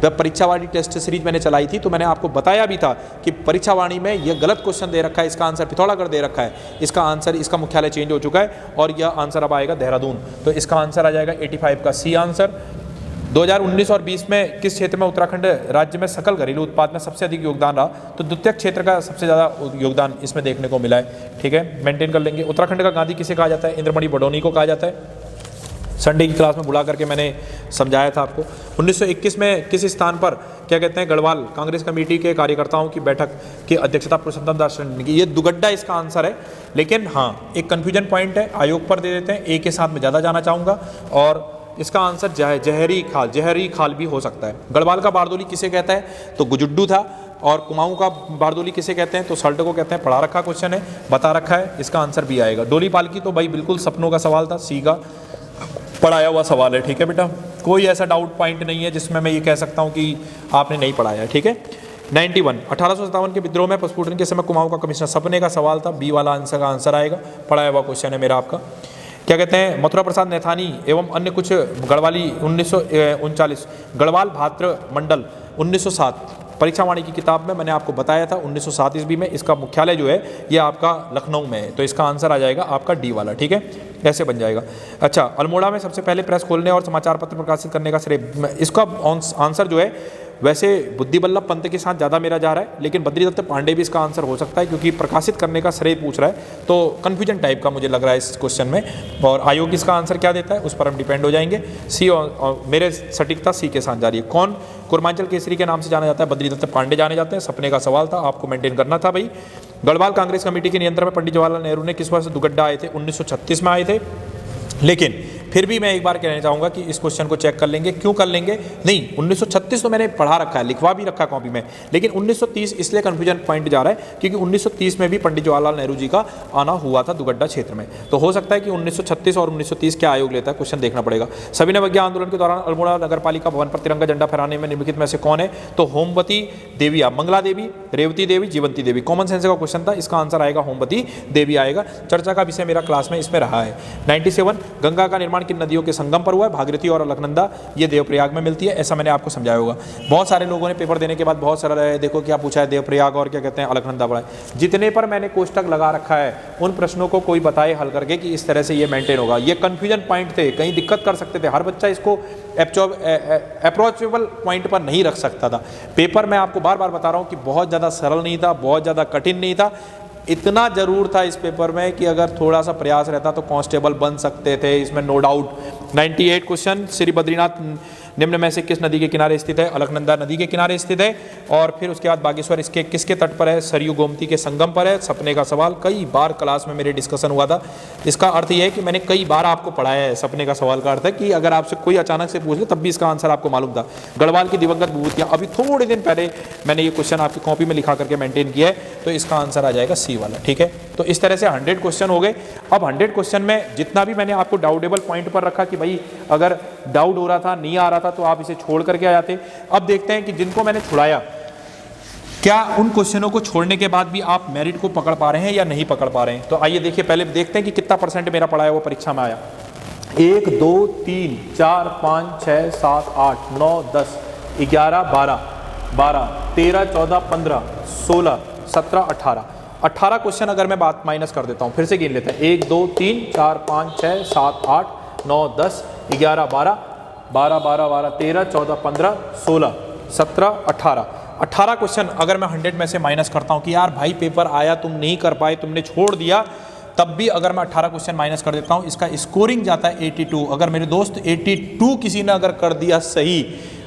परीक्षावाणी टेस्ट सीरीज मैंने चलाई थी, तो मैंने आपको बताया भी था कि परीक्षावाणी में ये गलत क्वेश्चन दे रखा है, इसका आंसर पिथौरागढ़ दे रखा है, इसका आंसर, इसका मुख्यालय चेंज हो चुका है, और यह आंसर अब आएगा देहरादून। तो इसका आंसर आ जाएगा 85 का सी आंसर। 2019 और 20 में किस क्षेत्र में उत्तराखंड राज्य में सकल घरेलू उत्पाद में सबसे अधिक योगदान रहा, तो द्वितीयक क्षेत्र का सबसे ज़्यादा योगदान इसमें देखने को मिला है, ठीक है, मेंटेन कर लेंगे। उत्तराखंड का गांधी किसे कहा जाता है, इंद्रमणि बडोनी को कहा जाता है। संडे की क्लास में बुला करके मैंने समझाया था आपको। 1921 में किस स्थान पर क्या कहते हैं गढ़वाल कांग्रेस कमेटी के कार्यकर्ताओं की बैठक की अध्यक्षता पुरुषोत्तम दास ने की। ये दुगड्डा इसका आंसर है, लेकिन हाँ एक कन्फ्यूजन पॉइंट है, आयोग पर दे देते हैं, ए के साथ में ज़्यादा जाना चाहूँगा, और इसका आंसर जहरी खाल भी हो सकता है। गढ़वाल का बारदोली किसे कहता है, तो गुजुड्डू था, और कुमाऊं का बारदोली किसे कहते हैं, तो सल्ट को कहते हैं। पढ़ा रखा क्वेश्चन है, बता रखा है, इसका आंसर भी आएगा। डोली पालकी तो भाई बिल्कुल सपनों का सवाल था, सी का पढ़ाया हुआ सवाल है, ठीक है बेटा, कोई ऐसा डाउट पॉइंट नहीं है जिसमें मैं ये कह सकता हूँ कि आपने नहीं पढ़ाया है, ठीक है। 91 1857 के विद्रोह में प्रस्फुटन के समय कुमाऊं का कमिश्नर, सपने का सवाल था, बी वाला आंसर का आंसर आएगा, पढ़ाया हुआ क्वेश्चन है मेरा आपका। क्या कहते हैं, मथुरा प्रसाद नैथानी एवं अन्य कुछ गढ़वाली 1939, गढ़वाल भाद्र मंडल 1907। परीक्षा वाणी की किताब में मैंने आपको बताया था 1907 ईस्वी में। इसका मुख्यालय जो है ये आपका लखनऊ में है, तो इसका आंसर आ जाएगा आपका डी वाला। ठीक है, ऐसे बन जाएगा। अच्छा, अल्मोड़ा में सबसे पहले प्रेस खोलने और समाचार पत्र प्रकाशित करने का श्रेय, इसका आंसर जो है वैसे बुद्धि बल्लभ पंत के साथ ज़्यादा मेरा जा रहा है, लेकिन बद्रीदत्त पांडे भी इसका आंसर हो सकता है, क्योंकि प्रकाशित करने का श्रेय पूछ रहा है, तो कन्फ्यूजन टाइप का मुझे लग रहा है इस क्वेश्चन में। और आयोग इसका आंसर क्या देता है उस पर हम डिपेंड हो जाएंगे। सी और मेरे सटीकता सी के साथ जा रही है। कौन कुर्मांचल केसरी के नाम से जाना जाता है? बद्रीदत्त पांडे जाने जाते हैं। सपने का सवाल था, आपको मेंटेन करना था भाई। गढ़वाल कांग्रेस कमेटी के नियंत्रण में पंडित जवाहरलाल नेहरू ने किस वर्ष दुगड्डा आए थे? 1936 में आए थे। लेकिन फिर भी मैं एक बार कहना चाहूँगा कि इस क्वेश्चन को चेक कर लेंगे। क्यों कर लेंगे? नहीं, 1936 तो मैंने पढ़ा रखा है, लिखवा भी रखा है कॉपी में, लेकिन 1930 इसलिए कन्फ्यूजन पॉइंट जा रहा है क्योंकि 1930 में भी पंडित जवाहरलाल नेहरू जी का आना हुआ था दुगड्डा क्षेत्र में। तो हो सकता है कि 1936 और 1930 क्या आयोग लेता है, क्वेश्चन देखना पड़ेगा। सविनय अवज्ञा आंदोलन के दौरान अल्मोड़ा नगर पालिका भवन पर तिरंगा झंडा फहराने में निम्नलिखित में से कौन है? तो होमवती देवी, मंगला देवी, रेवती देवी, जीवंती देवी। कॉमन सेंस का क्वेश्चन था, इसका आंसर आएगा होमवती देवी आएगा। चर्चा का विषय मेरा क्लास में इसमें रहा है। 97, गंगा का निर्माण किन नदियों के संगम पर हुआ है? भागीरथी और अलकनंदा, ये देवप्रयाग में मिलती है, ऐसा मैंने आपको समझाया होगा। बहुत सारे लोगों ने पेपर देने के बाद बहुत सारा देखो क्या पूछा है, देवप्रयाग और क्या कहते हैं अलकनंदा पढ़ा है। जितने पर मैंने कोष्टक लगा रखा है उन प्रश्नों को कोई बताए हल करके कि इस तरह से ये मेंटेन होगा। ये कंफ्यूजन पॉइंट थे, कहीं दिक्कत कर सकते थे, हर बच्चा इसको अप्रोचेबल पॉइंट पर नहीं रख सकता था। पेपर मैं आपको बार बार बता रहा हूँ कि बहुत ज़्यादा सरल नहीं था, बहुत ज़्यादा कठिन नहीं था। इतना जरूर था इस पेपर में कि अगर थोड़ा सा प्रयास रहता तो कांस्टेबल बन सकते थे, इसमें no doubt. 98 question, Shri Badrinath निम्न में से किस नदी के किनारे स्थित है? अलकनंदा नदी के किनारे स्थित है। और फिर उसके बाद बागेश्वर इसके किसके तट पर है? सरयू गोमती के संगम पर है। सपने का सवाल कई बार क्लास में मेरे डिस्कशन हुआ था। इसका अर्थ यह है कि मैंने कई बार आपको पढ़ाया है। सपने का सवाल का अर्थ है कि अगर आपसे कोई अचानक से पूछ ले तब भी इसका आंसर आपको मालूम था। गढ़वाल की दिवंगत विभूतियाँ, अभी थोड़े दिन पहले मैंने ये क्वेश्चन आपकी कॉपी में लिखा करके मेंटेन किया है, तो इसका आंसर आ जाएगा सी वाला। ठीक है, तो इस तरह से 100 क्वेश्चन हो गए। अब 100 क्वेश्चन में जितना भी मैंने आपको डाउटेबल पॉइंट पर रखा कि भाई अगर डाउट हो रहा था, नहीं आ रहा था, तो आप इसे छोड़ करके आ जाते। अब देखते हैं कि जिनको मैंने छुड़ाया, क्या उन क्वेश्चनों को छोड़ने के बाद भी आप मेरिट को पकड़ पा रहे हैं या नहीं पकड़ पा रहे हैं। तो आइए देखिए, पहले देखते हैं कि कितना परसेंट मेरा पढ़ाया वो परीक्षा में आया। 1 2 3 4 5 6 7 8 9 10 11 12 12 13 14 15 16 17 18 क्वेश्चन अगर मैं बात माइनस कर देता हूँ, फिर से गिन लेते हैं। 1 2 3 4 5 6 7 8 9 10 11 12 12 12 12 13 14 15 16 17 18 क्वेश्चन अगर मैं 100 में से माइनस करता हूँ कि यार भाई पेपर आया, तुम नहीं कर पाए, तुमने छोड़ दिया, तब भी अगर मैं 18 क्वेश्चन माइनस कर देता हूँ, इसका स्कोरिंग जाता है 82। अगर मेरे दोस्त 82 किसी ने अगर कर दिया सही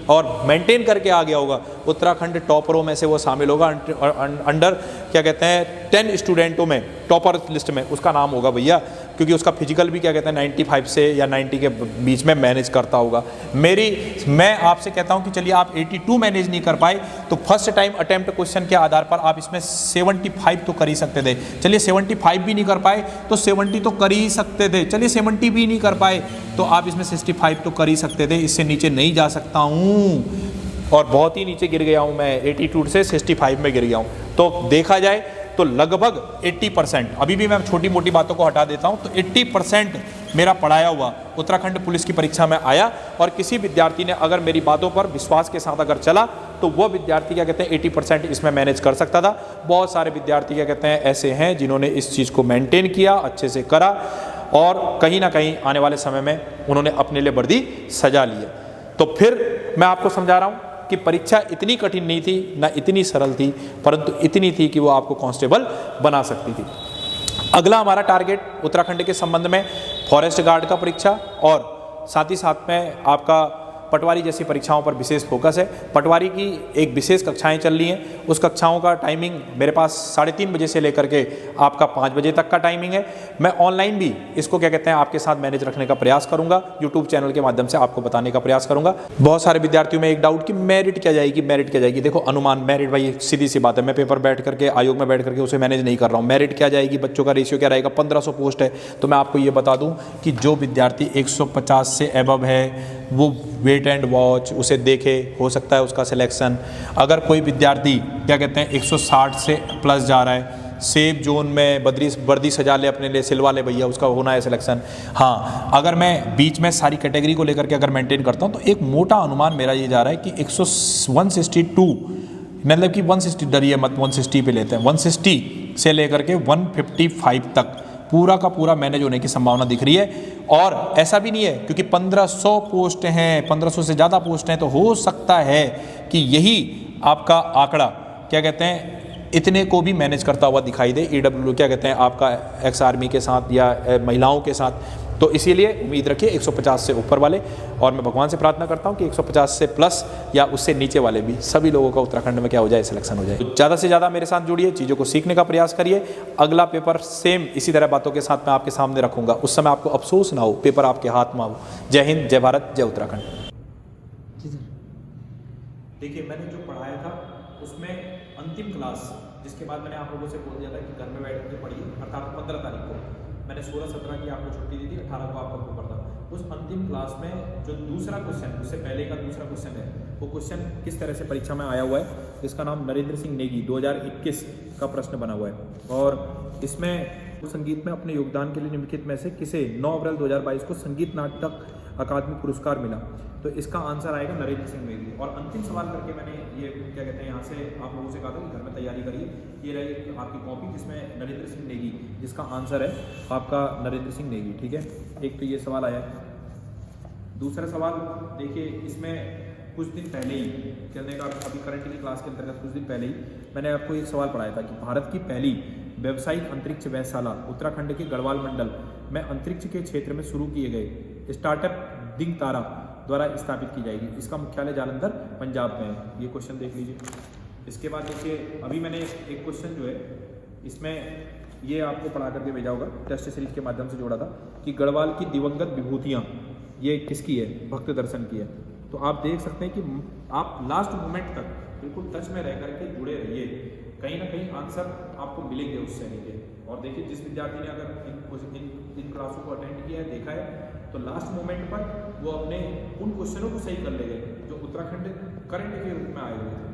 और मेंटेन करके आ गया होगा, उत्तराखंड टॉपरों में से वो शामिल होगा। अंडर क्या कहते हैं 10 स्टूडेंटों में टॉपर लिस्ट में उसका नाम होगा भैया, क्योंकि उसका फिजिकल भी क्या कहते हैं 95 से या 90 के बीच में मैनेज करता होगा। मैं आपसे कहता हूं कि चलिए आप 82 मैनेज नहीं कर पाए तो फर्स्ट टाइम अटेम्प्ट क्वेश्चन के आधार पर आप इसमें 75 तो कर ही सकते थे। चलिए 75 भी नहीं कर पाए तो 70 तो कर ही सकते थे। चलिए 70 भी नहीं कर पाए तो आप इसमें 65 तो कर ही सकते थे। इससे नीचे नहीं जा सकता हूँ और बहुत ही नीचे गिर गया हूँ मैं, 82 से 65 में गिर गया हूँ। तो देखा जाए तो लगभग 80%, अभी भी मैं छोटी मोटी बातों को हटा देता हूं, तो 80% मेरा पढ़ाया हुआ उत्तराखंड पुलिस की परीक्षा में आया। और किसी विद्यार्थी ने अगर मेरी बातों पर विश्वास के साथ अगर चला तो वह विद्यार्थी क्या कहते हैं 80% इसमें मैनेज कर सकता था। बहुत सारे विद्यार्थी क्या कहते हैं ऐसे हैं जिन्होंने इस चीज़ को मेंटेन किया, अच्छे से करा और कहीं ना कहीं आने वाले समय में उन्होंने अपने लिए वर्दी सजा ली है। तो फिर मैं आपको समझा रहा हूँ कि परीक्षा इतनी कठिन नहीं थी, ना इतनी सरल थी, परंतु इतनी थी कि वो आपको कांस्टेबल बना सकती थी। अगला हमारा टारगेट उत्तराखंड के संबंध में फॉरेस्ट गार्ड का परीक्षा और साथ ही साथ में आपका पटवारी जैसी परीक्षाओं पर विशेष फोकस है। पटवारी की एक विशेष कक्षाएं चल रही हैं, उस कक्षाओं का टाइमिंग मेरे पास 3:30 बजे से लेकर के आपका 5 बजे तक का टाइमिंग है। मैं ऑनलाइन भी इसको क्या कहते हैं आपके साथ मैनेज रखने का प्रयास करूंगा, यूट्यूब चैनल के माध्यम से आपको बताने का प्रयास करूंगा। बहुत सारे विद्यार्थियों में एक डाउट कि मेरिट क्या जाएगी, मेरिट क्या जाएगी। देखो अनुमान मेरिट भाई सीधी सी बात है, मैं पेपर बैठ करके आयोग में बैठ करके उसे मैनेज नहीं कर रहा हूँ। मेरिट क्या जाएगी, बच्चों का रेशियो क्या रहेगा, 1500 पोस्ट है। तो मैं आपको ये बता दूँ कि जो विद्यार्थी 150 से एबव है वो वेट एंड वॉच उसे देखे, हो सकता है उसका सिलेक्शन। अगर कोई विद्यार्थी क्या कहते हैं 160 से प्लस जा रहा है सेब जोन में वर्दी सजा ले अपने लिए, सिलवा ले भैया, उसका होना है सिलेक्शन। हाँ, अगर मैं बीच में सारी कैटेगरी को लेकर के अगर मेंटेन करता हूँ तो एक मोटा अनुमान मेरा ये जा रहा है कि 162, मतलब कि 160, डरिए मत, 160 पे लेते हैं, 160 से लेकर के 155 तक पूरा का पूरा मैनेज होने की संभावना दिख रही है। और ऐसा भी नहीं है, क्योंकि 1500 पोस्ट हैं, 1500 से ज़्यादा पोस्ट हैं, तो हो सकता है कि यही आपका आंकड़ा क्या कहते हैं इतने को भी मैनेज करता हुआ दिखाई दे, EW क्या कहते हैं आपका एक्स आर्मी के साथ या महिलाओं के साथ। तो इसीलिए उम्मीद रखिए 150 से ऊपर वाले, और मैं भगवान से प्रार्थना करता हूँ कि 150 से प्लस या उससे नीचे वाले भी सभी लोगों का उत्तराखंड में क्या हो जाए, सिलेक्शन हो जाए। तो ज़्यादा से ज़्यादा मेरे साथ जुड़िए, चीज़ों को सीखने का प्रयास करिए। अगला पेपर सेम इसी तरह बातों के साथ मैं आपके सामने रखूँगा, उस समय आपको अफसोस ना हो, पेपर आपके हाथ में हो। जय हिंद, जय भारत, जय उत्तराखंड। देखिए, मैंने जो पढ़ाया था उसमें अंतिम क्लास, जिसके बाद मैंने आप लोगों से बोल दिया था कि घर में बैठ के पढ़िए, अर्थात 15 तारीख को मैंने 16-17 की आपको छुट्टी दी थी, 18 को आपका पेपर था। उस अंतिम क्लास में जो दूसरा क्वेश्चन, उससे पहले का दूसरा क्वेश्चन है, वो क्वेश्चन किस तरह से परीक्षा में आया हुआ है, जिसका नाम नरेंद्र सिंह नेगी 2021 का प्रश्न बना हुआ है। और इसमें संगीत में अपने योगदान के लिए निम्नलिखित में से किसे 9 अप्रैल 2022 को संगीत नाटक अकादमी पुरस्कार मिला, तो इसका आंसर आएगा नरेंद्र सिंह नेगी। और अंतिम सवाल करके मैंने ये क्या कहते हैं यहाँ से आप लोगों से कहा था कि घर में तैयारी करिए, ये रही आपकी कॉपी जिसमें नरेंद्र सिंह नेगी, जिसका आंसर है आपका नरेंद्र सिंह नेगी, ठीक है। एक तो ये सवाल आया। दूसरा सवाल देखिए, इसमें कुछ दिन पहले ही कहने का, अभी करंट की क्लास के अंतर्गत कुछ दिन पहले ही मैंने आपको एक सवाल पढ़ाया था कि भारत की पहली व्यावसायिक अंतरिक्ष व्ययशाला उत्तराखंड के गढ़वाल मंडल में अंतरिक्ष के क्षेत्र में शुरू किए गए स्टार्टअप दिंग तारा द्वारा स्थापित की जाएगी। इसका मुख्यालय जालंधर पंजाब में है। ये क्वेश्चन देख लीजिए। इसके बाद देखिए, अभी मैंने एक क्वेश्चन जो है इसमें ये आपको पढ़ा करके भेजा होगा, टेस्ट सीरीज के माध्यम से जोड़ा था कि गढ़वाल की दिवंगत विभूतियाँ ये किसकी है, भक्त दर्शन की है। तो आप देख सकते हैं कि आप लास्ट मोमेंट तक बिल्कुल टच में रह करके जुड़े रहिए, कहीं ना कहीं आंसर आपको मिलेंगे उससे लेके। और देखिए, जिस विद्यार्थी ने अगर इन क्लासों को अटेंड किया है, देखा है, तो लास्ट मोमेंट पर वो अपने उन क्वेश्चनों को सही कर ले गए जो उत्तराखंड करंट के रूप में आए हुए थे।